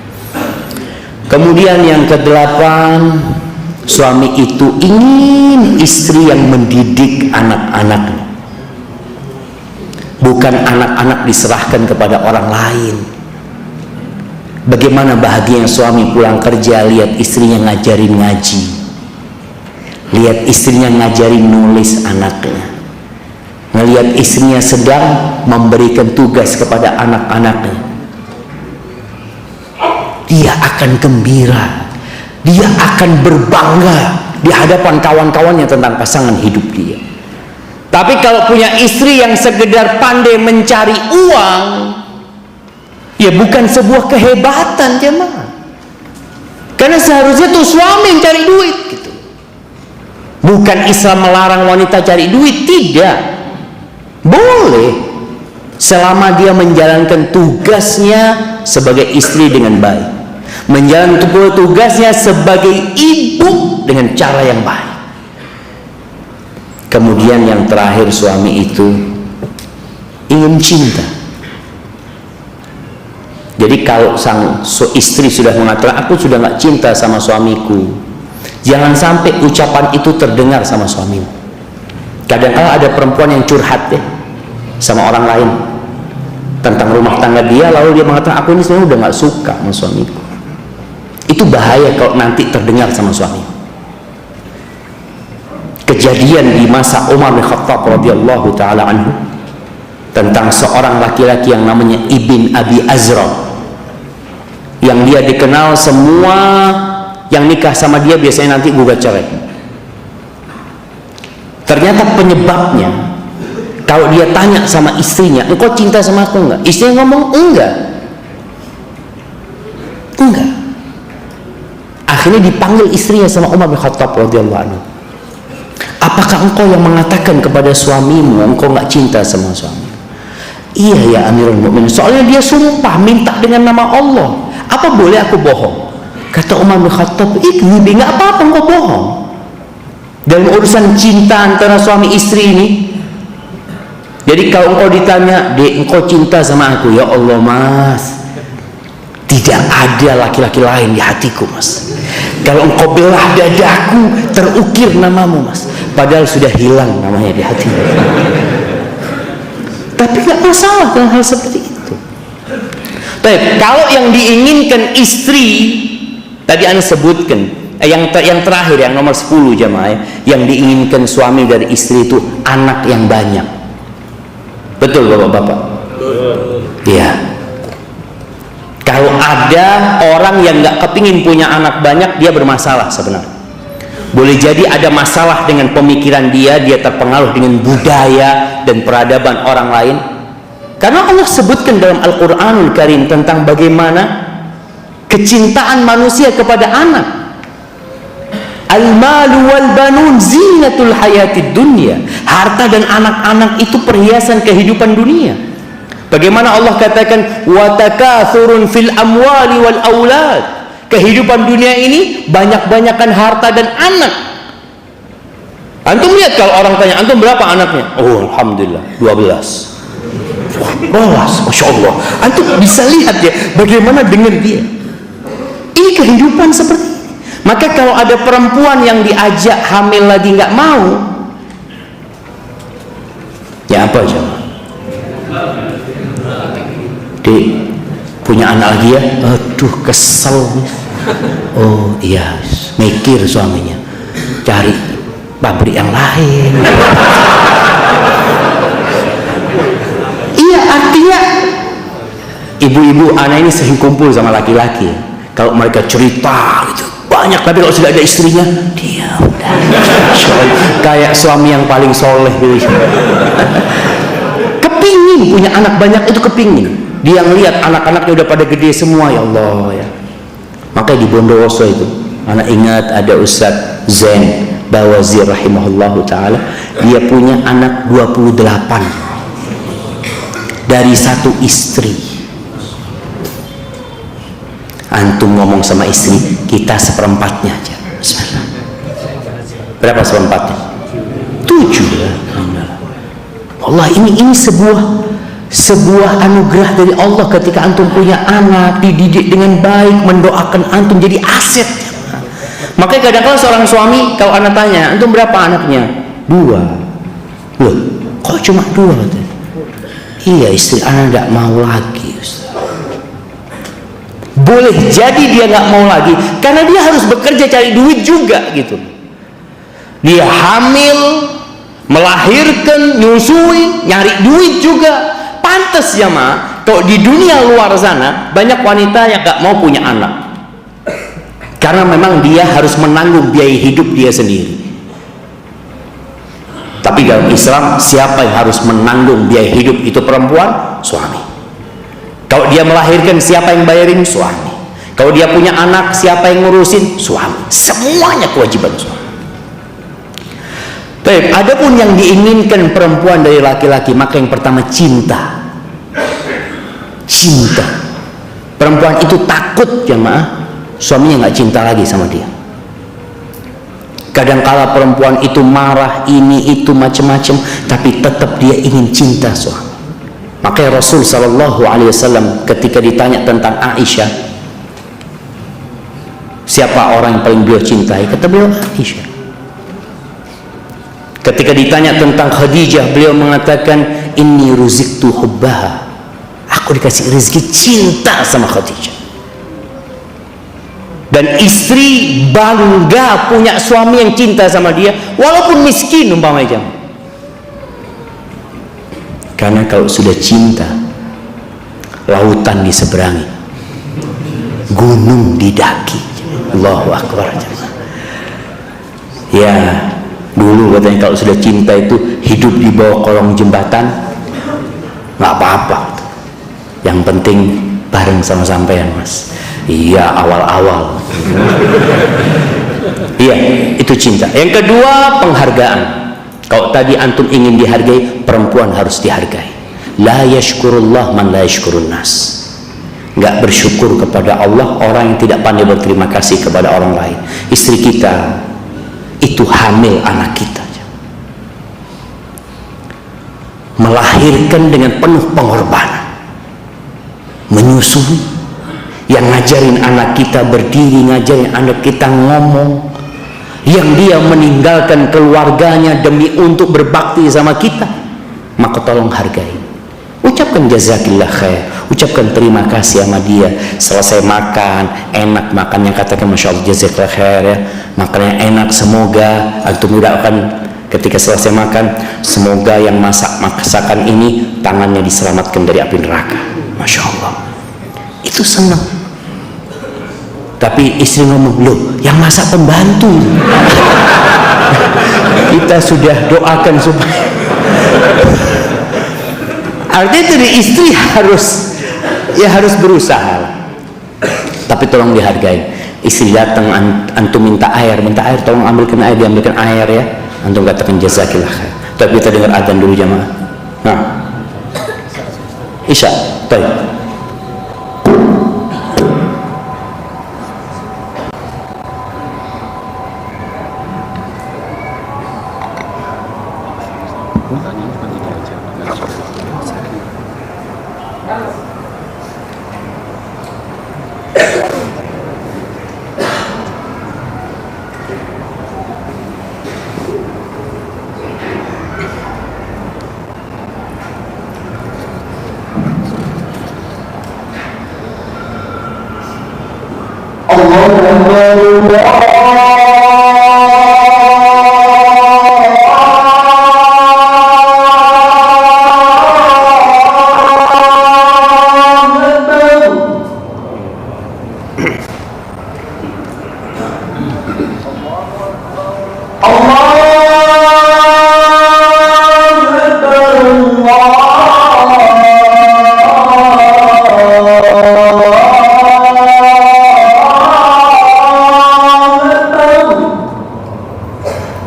Speaker 1: Kemudian yang kedelapan, suami itu ingin istri yang mendidik anak-anaknya, bukan anak-anak diserahkan kepada orang lain. Bagaimana bahagia suami pulang kerja lihat istrinya ngajarin ngaji, lihat istrinya ngajarin nulis anaknya, ngelihat istrinya sedang memberikan tugas kepada anak-anaknya. Dia akan gembira, dia akan berbangga di hadapan kawan-kawannya tentang pasangan hidup dia. Tapi kalau punya istri yang sekedar pandai mencari uang, ya bukan sebuah kehebatan jemaah. Karena seharusnya tuh suami yang cari duit gitu. Bukan Islam melarang wanita cari duit, tidak. Boleh, selama dia menjalankan tugasnya sebagai istri dengan baik, menjalankan tugasnya sebagai ibu dengan cara yang baik. Kemudian yang terakhir, suami itu ingin cinta. Jadi kalau sang istri sudah mengatakan aku sudah gak cinta sama suamiku, jangan sampai ucapan itu terdengar sama suamimu. Kadang-kadang ada perempuan yang curhat deh sama orang lain tentang rumah tangga dia, lalu dia mengatakan aku ini sebenarnya udah gak suka sama suamiku. Itu bahaya kalau nanti terdengar sama suami. Kejadian di masa Umar bin Khattab radhiyallahu taala anhu tentang seorang laki-laki yang namanya Ibn Abi Azra, yang dia dikenal semua yang nikah sama dia biasanya nanti gugat cerai. Ternyata penyebabnya, kalau dia tanya sama istrinya, engkau cinta sama aku enggak? Istrinya ngomong enggak. Akhirnya dipanggil istrinya sama Umar bin Khattab radhiyallahu anhu. Apakah engkau yang mengatakan kepada suamimu engkau nggak cinta sama suami? Iya ya Amirul Mukminin, soalnya dia sumpah minta dengan nama Allah. Apa boleh aku bohong? Kata Umar bin Khattab, nggak apa-apa engkau bohong. Dalam urusan cinta antara suami istri ini. Jadi kalau engkau ditanya, Dek, engkau cinta sama aku? Ya Allah Mas, tidak ada laki-laki lain di hatiku Mas. Kalau engkau belah dadaku, terukir namamu Mas. Padahal sudah hilang namanya di hati. Tapi gak masalah dengan hal seperti itu. Tapi kalau yang diinginkan istri, tadi Anda sebutkan, yang terakhir, yang nomor 10 jamaah, yang diinginkan suami dari istri itu anak yang banyak. Betul bapak-bapak? Iya. Kalau ada orang yang gak kepingin punya anak banyak, dia bermasalah sebenarnya. Boleh jadi ada masalah dengan pemikiran dia terpengaruh dengan budaya dan peradaban orang lain. Karena Allah sebutkan dalam Al-Quranul Karim tentang bagaimana kecintaan manusia kepada anak. Al-malu wal banun zinatul hayatid dunya. Harta dan anak-anak itu perhiasan kehidupan dunia. Bagaimana Allah katakan wa takathurun fil amwali wal aulad. Kehidupan dunia ini banyak-banyakan harta dan anak. Antum lihat kalau orang tanya, antum berapa anaknya? Oh, alhamdulillah 12. Masya Allah. Antum bisa lihat ya bagaimana dengan dia. Ini kehidupan seperti ini. Maka kalau ada perempuan yang diajak hamil lagi nggak mau, ya apa aja? Dek, punya anak lagi ya? Aduh, kesel. Oh iya, mikir suaminya, cari pabrik yang lain. Iya, artinya ibu-ibu anak ini sering kumpul sama laki-laki. Kalau mereka cerita gitu, banyak, tapi kalau sudah ada istrinya, dia udah kayak suami yang paling soleh gitu. Kepingin punya anak banyak itu, kepingin. Dia ngelihat anak-anaknya udah pada gede semua, ya Allah ya. Makanya di Bondowoso itu, anak ingat ada Ustadz Zain Bawazir rahimahullahu ta'ala, dia punya anak 28 dari satu istri. Antum ngomong sama istri, kita seperempatnya aja. Bismillah. Berapa seperempatnya? 7. Allah, ini sebuah anugerah dari Allah ketika antum punya anak, dididik dengan baik, mendoakan antum jadi aset. Makanya kadang-kadang seorang suami, kalau anak tanya, antum berapa anaknya? 2. Loh, kok cuma 2? Iya, istri anak gak mau lagi, Ustaz. Boleh jadi dia gak mau lagi karena dia harus bekerja cari duit juga gitu. Dia hamil, melahirkan, nyusui, nyari duit juga. Pantes ya ma, kalau di dunia luar sana banyak wanita yang gak mau punya anak karena memang dia harus menanggung biaya hidup dia sendiri. Tapi dalam Islam, siapa yang harus menanggung biaya hidup itu? Perempuan, suami. Kalau dia melahirkan, siapa yang bayarin? Suami. Kalau dia punya anak, siapa yang ngurusin? Suami. Semuanya kewajiban suami. Baik, adapun yang diinginkan perempuan dari laki-laki, maka yang pertama cinta. Cinta. Perempuan itu takut jamaah, suaminya nggak cinta lagi sama dia. Kadangkala perempuan itu marah, ini itu macam-macam, tapi tetap dia ingin cinta suami. Makanya Rasul Shallallahu Alaihi Wasallam ketika ditanya tentang Aisyah, siapa orang yang paling beliau cintai, kata beliau Aisyah. Ketika ditanya tentang Khadijah, beliau mengatakan, inni ruziktu hubbaha, aku dikasih rezeki cinta sama Khadijah. Dan istri bangga punya suami yang cinta sama dia walaupun miskin umpamanya. Karena kalau sudah cinta, lautan diseberangi, gunung didaki. Allahu Akbar. Ya, dulu katanya kalau sudah cinta itu hidup di bawah kolong jembatan nggak apa-apa, yang penting bareng sama sampean mas. Iya, awal-awal. Iya, itu cinta. Yang kedua, penghargaan. Kalau tadi antum ingin dihargai, perempuan harus dihargai. La yashkurullah man la yashkurun nas. Nggak bersyukur kepada Allah orang yang tidak pandai berterima kasih kepada orang lain. Istri kita itu hamil anak kita, melahirkan dengan penuh pengorbanan, menyusui, yang ngajarin anak kita berdiri, ngajarin anak kita ngomong, yang dia meninggalkan keluarganya demi untuk berbakti sama kita, maka tolong hargai. Ucapkan jazakillah khair, ucapkan terima kasih sama dia. Selesai makan, enak makannya, katakan masya Allah jazakillah khair ya, makannya enak, semoga antum doakan ketika selesai makan, semoga yang masakan ini tangannya diselamatkan dari api neraka. Masya Allah, itu senang. Tapi istri ngomong, loh yang masak pembantu. Kita sudah doakan supaya artinya dari istri harus berusaha. Tapi tolong dihargai. Istri datang, antum minta air, tolong ambilkan air, diambilkan air ya, antum katakan jazakillah khair. Tapi kita dengar adzan dulu jamaah. Nah, Isya, baik.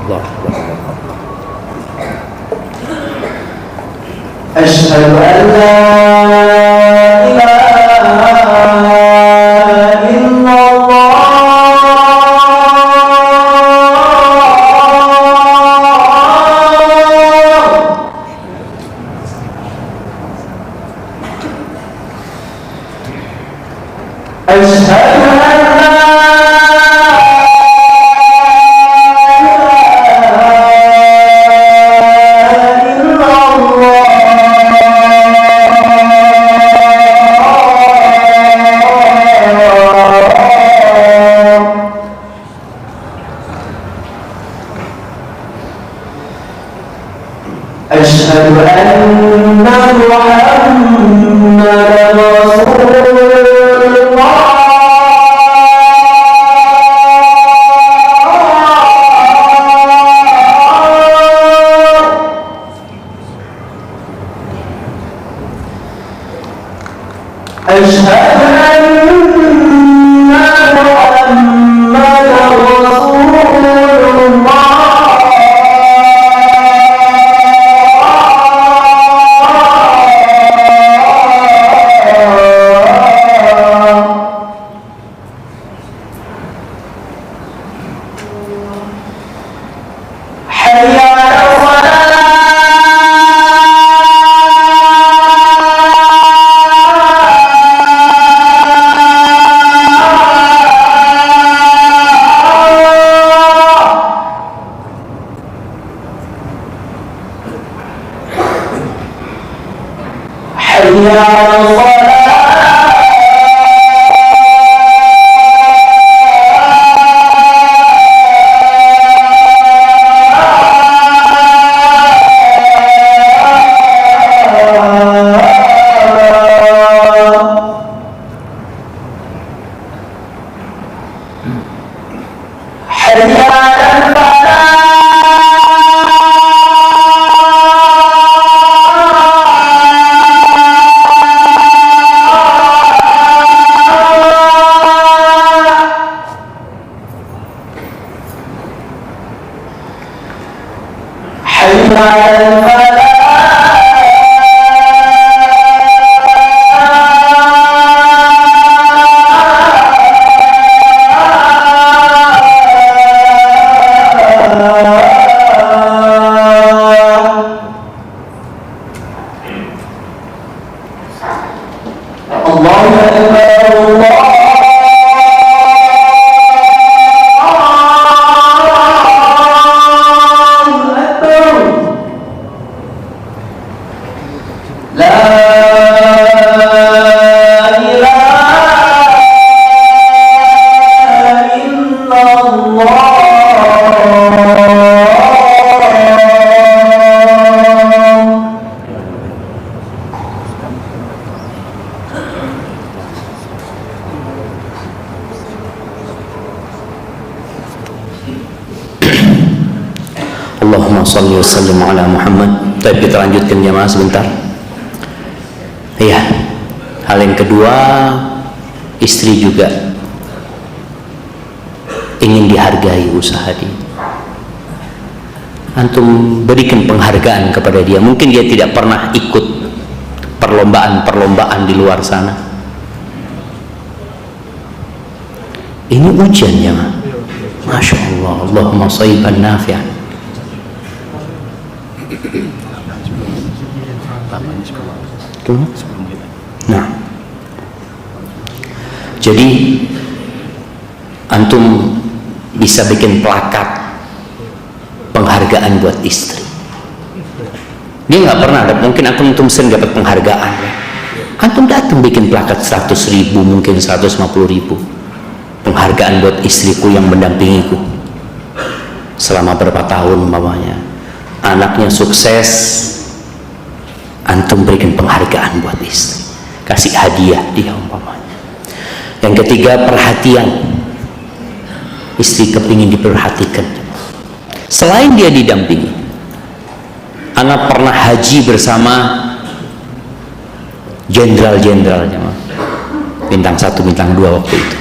Speaker 1: Allah Akbar.
Speaker 2: Asyhadu an la ilaha illallah. Asyhadu an أشهد أن محمدًا رسول الله. أشهد أن محمدًا رسول الله.
Speaker 1: Allahumma salli wa sallim ala Muhammad. Baik, kita lanjutkan jamaah sebentar. Iya, hal yang kedua, istri juga ingin dihargai usaha dia. Antum berikan penghargaan kepada dia. Mungkin dia tidak pernah ikut perlombaan-perlombaan di luar sana. Ini ujian ya, Masya Allah. Allahumma shayban nafi'an. Nah, jadi antum bisa bikin plakat penghargaan buat istri. Dia nggak pernah ada, mungkin antum sering dapat penghargaan ya. Antum datang bikin plakat 100.000, mungkin 150.000 penghargaan buat istriku yang mendampingiku selama berapa tahun umpamanya. Anaknya sukses, antum berikan penghargaan buat istri, kasih hadiah dia umpamanya. Yang ketiga, perhatian. Istri kepingin diperhatikan. Selain dia didampingi, anak pernah haji bersama jenderal-jenderalnya, bintang 1, bintang 2 waktu itu.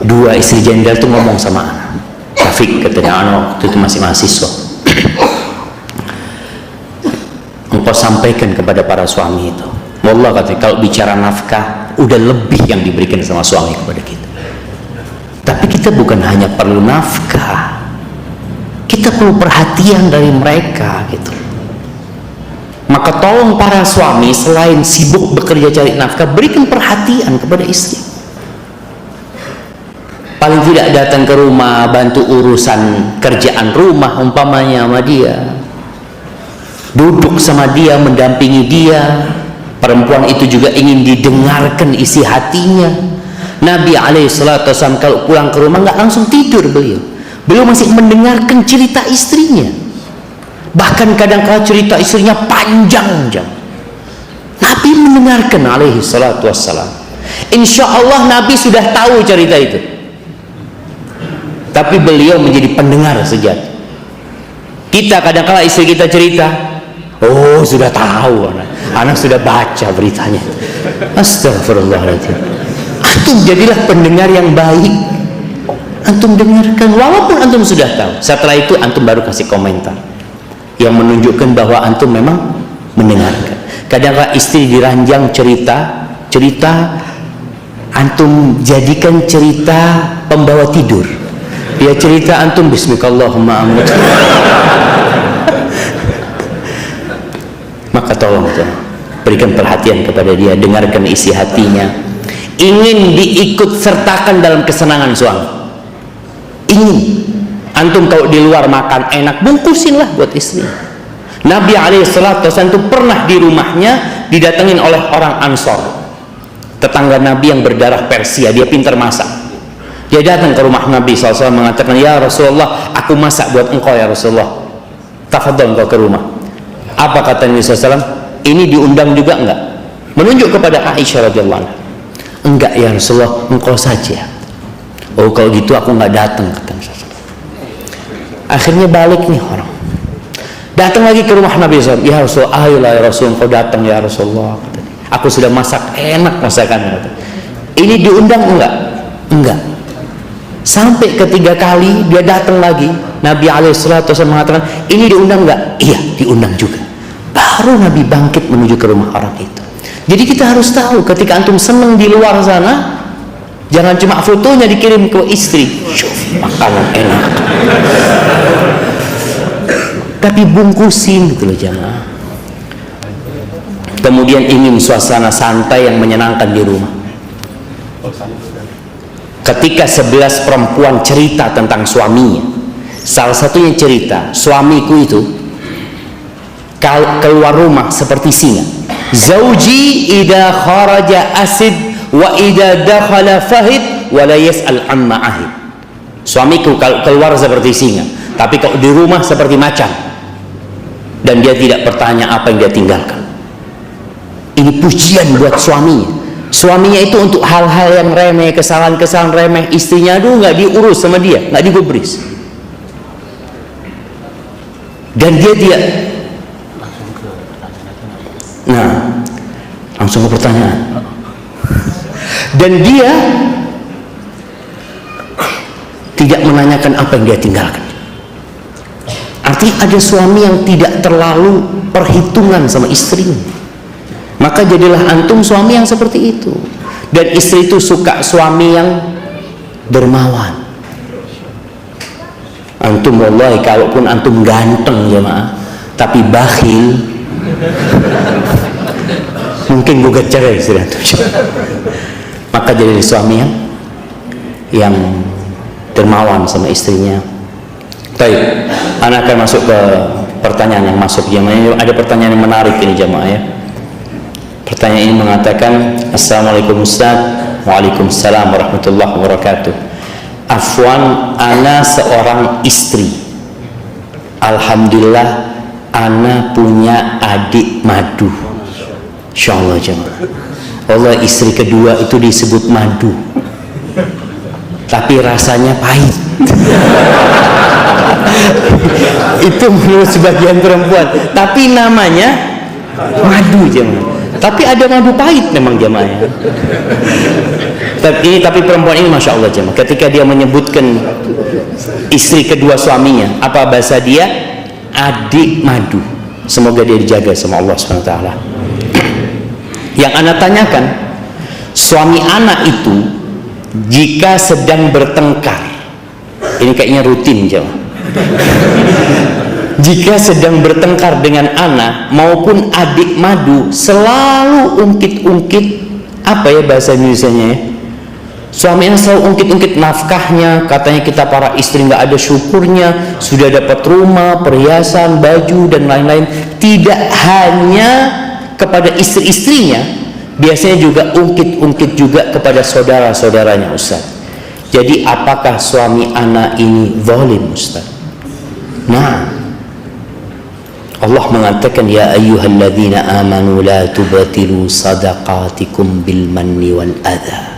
Speaker 1: 2 istri jenderal itu ngomong sama anak, Taufik, katanya waktu itu masih mahasiswa, engkau sampaikan kepada para suami itu, wallah katanya, kalau bicara nafkah udah lebih yang diberikan sama suami kepada kita. Tapi kita bukan hanya perlu nafkah, kita perlu perhatian dari mereka gitu. Maka tolong para suami, selain sibuk bekerja cari nafkah, berikan perhatian kepada istri. Paling tidak datang ke rumah, bantu urusan kerjaan rumah umpamanya sama dia, duduk sama dia, mendampingi dia. Perempuan itu juga ingin didengarkan isi hatinya. Nabi SAW kalau pulang ke rumah nggak langsung tidur, beliau masih mendengarkan cerita istrinya. Bahkan kadang-kadang cerita istrinya panjang. Nabi mendengarkan SAW. Insya Allah Nabi sudah tahu cerita itu, tapi beliau menjadi pendengar sejati. Kita kadang-kadang istri kita cerita, oh sudah tahu, anak sudah baca beritanya. Astagfirullahaladzim. Antum jadilah pendengar yang baik. Antum dengarkan walaupun antum sudah tahu. Setelah itu antum baru kasih komentar yang menunjukkan bahwa antum memang mendengarkan. Kadang-kadang istri diranjang cerita, antum jadikan cerita pembawa tidur. Dia cerita, antum bismillahirrahmanirrahim amut. Maka tolong berikan perhatian kepada dia, dengarkan isi hatinya. Ingin diikut sertakan dalam kesenangan suami, ingin. Antum kalau di luar makan enak, bungkusinlah buat istri. Nabi SAW itu pernah di rumahnya didatengin oleh orang Ansor, tetangga Nabi yang berdarah Persia. Dia pintar masak. Dia datang ke rumah Nabi SAW mengatakan, ya Rasulullah, aku masak buat engkau ya Rasulullah, tafadhol engkau ke rumah. Apa kata Nabi SAW? Ini diundang juga enggak? Menunjuk kepada Aisyah radhiyallahu anha. Enggak ya Rasulullah, engkau saja. Oh kalau gitu aku enggak datang, kata Nabi SAW. Akhirnya balik nih orang, datang lagi ke rumah Nabi SAW. Ya Rasulullah, ayolah ya Rasul, engkau datang ya Rasulullah, aku sudah masak enak masakan. Ini diundang enggak? Enggak. Sampai ketiga kali dia datang lagi, Nabi SAW mengatakan, ini diundang enggak? Iya diundang juga. Baru Nabi bangkit menuju ke rumah orang itu. Jadi kita harus tahu, ketika antum senang di luar sana, jangan cuma fotonya dikirim ke istri, makanan enak, tapi bungkusin gitu loh jamaah. Kemudian ingin suasana santai yang menyenangkan di rumah. Ketika 11 perempuan cerita tentang suaminya, salah satunya cerita, suamiku itu keluar rumah seperti singa. Zauji idza kharaja asid wa idza dakhala fahid wa la yas'al amma ahid. Suamiku kalau keluar seperti singa, tapi kalau di rumah seperti macan, dan dia tidak bertanya apa yang dia tinggalkan. Ini pujian buat suaminya. Suaminya itu untuk hal-hal yang remeh, kesalahan-kesalahan remeh, istrinya aduh nggak diurus sama dia, nggak digubris. Dan dia langsung ke pertanyaan. Dan dia tidak menanyakan apa yang dia tinggalkan. Artinya ada suami yang tidak terlalu perhitungan sama istrinya. Maka jadilah antum suami yang seperti itu. Dan istri itu suka suami yang dermawan. Antum wallahi kalaupun antum ganteng jemaah, tapi bakhil, mungkin gugat cerai istri antum. Maka jadi suami yang dermawan sama istrinya. Baik, anak akan masuk ke pertanyaan yang masuk jemaah. Ada pertanyaan yang menarik ini jemaah ya. Pertanyaan ini mengatakan, Assalamualaikum Ustaz. Waalaikumsalam warahmatullahi wabarakatuh. Afwan, ana seorang istri. Alhamdulillah, ana punya adik madu. Insyaallah jemaah. Allah, istri kedua itu disebut madu, tapi rasanya pahit. Itu menurut sebagian perempuan, tapi namanya madu jemaah. Tapi ada madu pahit memang jamaahnya. Tapi perempuan ini masya Allah jamaah, ketika dia menyebutkan istri kedua suaminya, apa bahasa dia? Adik madu. Semoga dia dijaga sama Allah SWT. Yang anak tanyakan, suami anak itu jika sedang bertengkar, ini kayaknya rutin jamaah, jika sedang bertengkar dengan anak maupun adik madu, selalu ungkit-ungkit, apa ya bahasa Indonesianya ya, suaminya selalu ungkit-ungkit nafkahnya, katanya kita para istri nggak ada syukurnya, sudah dapat rumah, perhiasan, baju dan lain-lain. Tidak hanya kepada istri-istrinya, biasanya juga ungkit-ungkit juga kepada saudara-saudaranya Ustaz. Jadi apakah suami anak ini zalim Ustaz? Nah, Allah mengatakan ya ayyuhalladzina amanu la tubatilu sadaqatikum bil manni wal adha.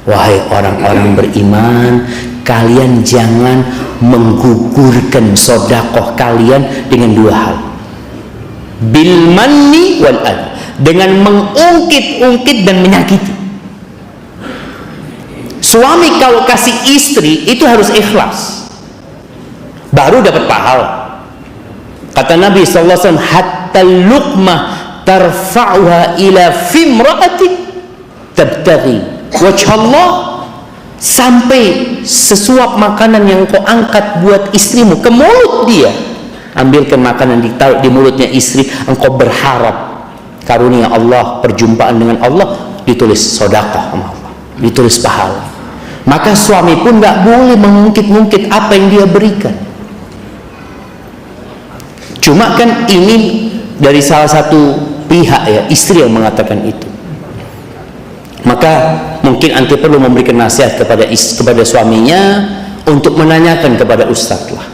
Speaker 1: Wahai orang-orang beriman, kalian jangan menggugurkan sedekah kalian dengan dua hal. Bil manni wal adha, dengan mengungkit-ungkit dan menyakiti. Suami kalau kasih istri itu harus ikhlas, baru dapat pahala. Kata Nabi SAW, hatta luqmah tarfa'uha ila fimra'atik tabtaghi wajh Allah, sampai sesuap makanan yang kau angkat buat istrimu ke mulut dia, ambilkan makanan ditaruh di mulutnya istri, engkau berharap karunia Allah, perjumpaan dengan Allah, ditulis sedekah sama Allah, ditulis pahala. Maka suami pun nggak boleh mengungkit-ungkit apa yang dia berikan. Cuma kan ini dari salah satu pihak ya, istri yang mengatakan itu. Maka mungkin anti perlu memberikan nasihat kepada suaminya untuk menanyakan kepada ustadz lah.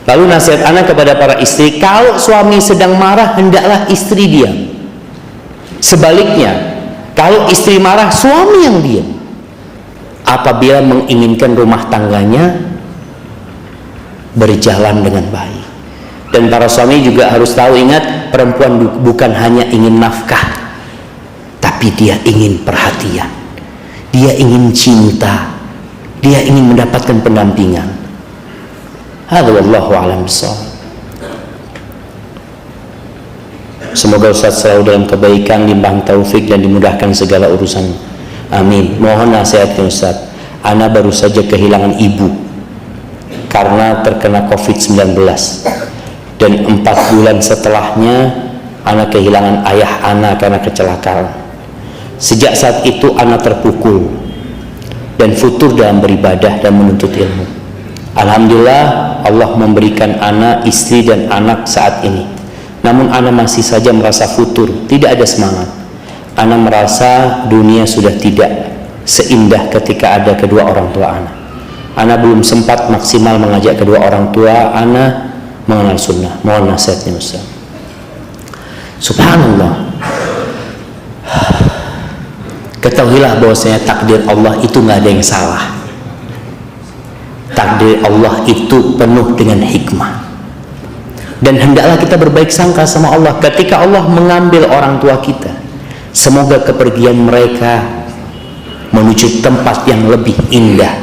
Speaker 1: Lalu nasihat anak kepada para istri, kalau suami sedang marah hendaklah istri diam. Sebaliknya, kalau istri marah suami yang diam. Apabila menginginkan rumah tangganya berjalan dengan baik. Dan para suami juga harus tahu, ingat, perempuan bukan hanya ingin nafkah, tapi dia ingin perhatian, dia ingin cinta, dia ingin mendapatkan pendampingan. Hadza wallahu a'lam bishawab. Semoga Ustaz selalu dalam kebaikan, limpah taufik dan dimudahkan segala urusan. Amin. Mohon nasihatnya Ustaz. Ana baru saja kehilangan ibu karena terkena COVID-19. Dan 4 bulan setelahnya ana kehilangan ayah ana karena kecelakaan. Sejak saat itu ana terpukul dan futur dalam beribadah dan menuntut ilmu. Alhamdulillah Allah memberikan ana istri dan anak saat ini. Namun ana masih saja merasa futur, tidak ada semangat. Ana merasa dunia sudah tidak seindah ketika ada kedua orang tua ana. Ana belum sempat maksimal mengajak kedua orang tua ana mengenal sunnah. Mohon nasihatnya Ustaz. Subhanallah. Ketahuilah bahwasanya takdir Allah itu nggak ada yang salah. Takdir Allah itu penuh dengan hikmah. Dan hendaklah kita berbaik sangka sama Allah ketika Allah mengambil orang tua kita. Semoga kepergian mereka menuju tempat yang lebih indah.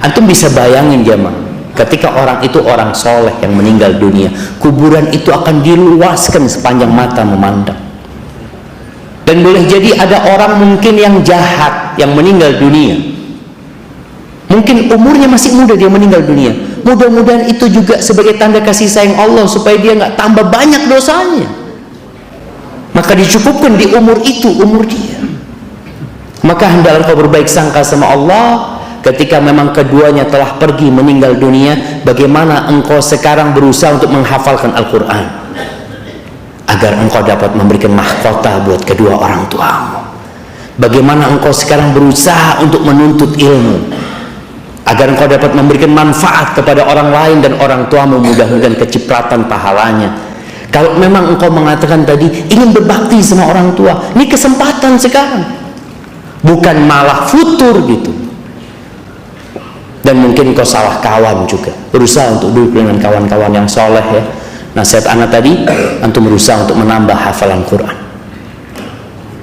Speaker 1: Antum bisa bayangin jamaah, ketika orang itu orang soleh yang meninggal dunia, kuburan itu akan diluaskan sepanjang mata memandang. Dan boleh jadi ada orang mungkin yang jahat yang meninggal dunia, mungkin umurnya masih muda dia meninggal dunia. Mudah-mudahan itu juga sebagai tanda kasih sayang Allah supaya dia nggak tambah banyak dosanya. Maka dicukupkan di umur itu, umur dia. Maka hendaklah kau berbaik sangka sama Allah ketika memang keduanya telah pergi meninggal dunia. Bagaimana engkau sekarang berusaha untuk menghafalkan Al-Quran agar engkau dapat memberikan mahkota buat kedua orang tuamu. Bagaimana engkau sekarang berusaha untuk menuntut ilmu agar engkau dapat memberikan manfaat kepada orang lain dan orang tuamu, mudah-mudahan kecipratan pahalanya. Kalau memang engkau mengatakan tadi ingin berbakti sama orang tua, ini kesempatan sekarang, bukan malah futur gitu. Dan mungkin engkau salah kawan juga, berusaha untuk duduk dengan kawan-kawan yang soleh ya. Nasihat anak tadi, antum berusaha untuk menambah hafalan Quran.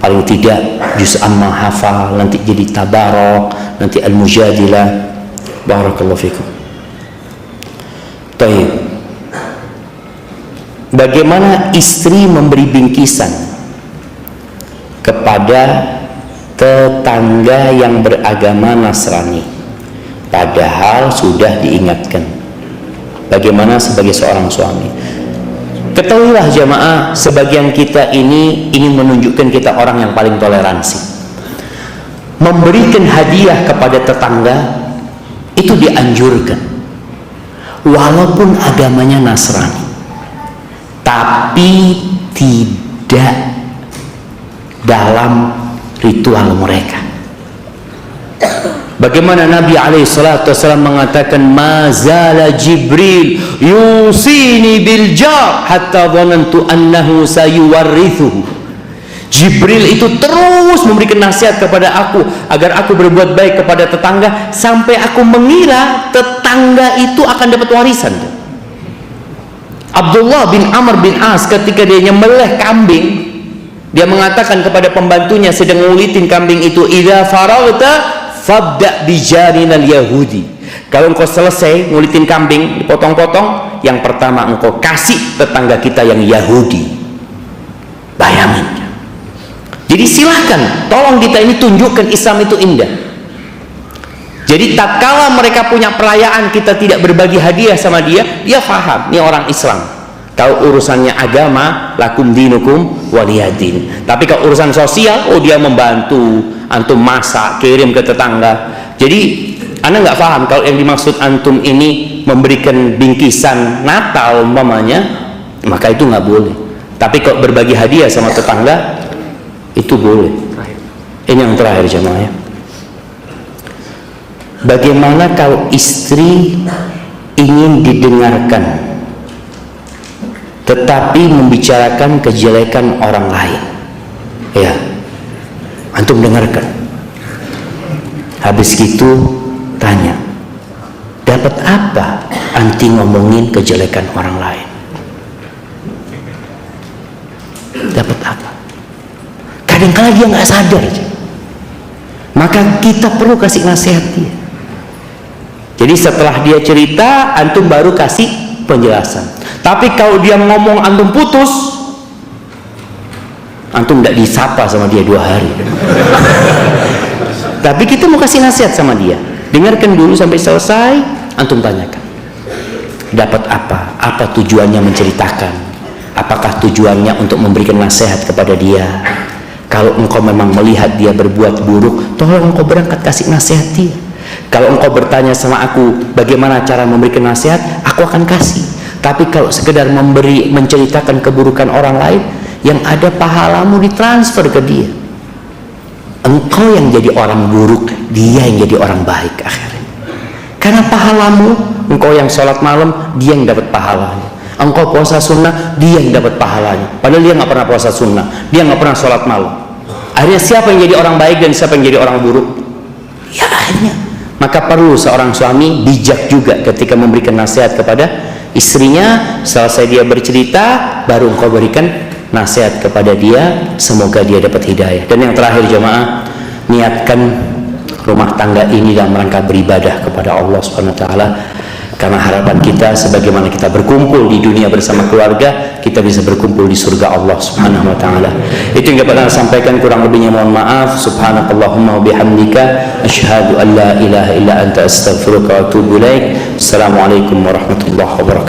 Speaker 1: paling tidak juz amma hafal, nanti jadi tabarok, nanti al-mujadilah. Barakallahu fikum. Baik. Bagaimana istri memberi bingkisan kepada tetangga yang beragama Nasrani, padahal sudah diingatkan? Bagaimana sebagai seorang suami? Ketahuilah jamaah, sebagian kita ini ingin menunjukkan kita orang yang paling toleransi. Memberikan hadiah kepada tetangga itu dianjurkan, walaupun agamanya Nasrani, tapi tidak dalam ritual mereka. Bagaimana Nabi SAW mengatakan, mazala Jibril yusini bil jar hatta dhanantu annahu sayuwarrithuhu. Jibril itu terus memberikan nasihat kepada aku agar aku berbuat baik kepada tetangga, sampai aku mengira tetangga itu akan dapat warisan. Abdullah bin Amr bin As ketika dia nyembelih kambing, dia mengatakan kepada pembantunya sedang ngulitin kambing itu, idza faragta fabda bijarinal yahudi. Kalau engkau selesai ngulitin kambing, dipotong-potong, yang pertama engkau kasih tetangga kita yang Yahudi. Bayangin. Jadi silahkan, tolong kita ini tunjukkan Islam itu indah. Jadi tatkala mereka punya perayaan, kita tidak berbagi hadiah sama dia, dia faham, ini orang Islam. Kalau urusannya agama, lakum dinukum waliyadin. Tapi kalau urusan sosial, oh dia membantu, antum masak, kirim ke tetangga. Jadi anda nggak paham kalau yang dimaksud antum ini memberikan bingkisan Natal umpamanya, maka itu nggak boleh. Tapi kalau berbagi hadiah sama tetangga, itu boleh. Ini yang terakhir jemaah ya. Bagaimana kalau istri ingin didengarkan tetapi membicarakan kejelekan orang lain? Ya, antum dengarkan. Habis gitu tanya, dapat apa anti ngomongin kejelekan orang lain? Dapat apa? Kadang-kadang dia nggak sadar aja. Maka kita perlu kasih nasihat dia. Jadi setelah dia cerita, antum baru kasih penjelasan. Tapi kalau dia ngomong antum putus, antum tidak disapa sama dia 2 hari. Tapi kita mau kasih nasihat sama dia, dengarkan dulu sampai selesai, antum tanyakan, dapat apa? Apa tujuannya menceritakan? Apakah tujuannya untuk memberikan nasihat kepada dia? Kalau engkau memang melihat dia berbuat buruk, tolong engkau berangkat kasih nasihat dia. Kalau engkau bertanya sama aku bagaimana cara memberikan nasihat, aku akan kasih. Tapi kalau sekedar menceritakan keburukan orang lain, yang ada pahalamu ditransfer ke dia. Engkau yang jadi orang buruk, dia yang jadi orang baik akhirnya. Karena pahalamu, engkau yang sholat malam, dia yang dapat pahalanya. Engkau puasa sunnah, dia yang dapat pahalanya. Padahal dia nggak pernah puasa sunnah, dia nggak pernah sholat malam. Akhirnya siapa yang jadi orang baik dan siapa yang jadi orang buruk? Ya akhirnya. Maka perlu seorang suami bijak juga ketika memberikan nasihat kepada istrinya. Selesai dia bercerita, baru engkau berikan nasihat kepada dia, semoga dia dapat hidayah. Dan yang terakhir jemaah, niatkan rumah tangga ini dalam rangka beribadah kepada Allah Subhanahu wa taala. Karena harapan kita sebagaimana kita berkumpul di dunia bersama keluarga, kita bisa berkumpul di surga Allah Subhanahu wa taala. Itu yang dapat saya sampaikan, kurang lebihnya mohon maaf. Subhanakallahumma wa bihamdika asyhadu an la ilaha illa anta astaghfiruka wa atubu ilaik. Assalamualaikum warahmatullahi wabarakatuh.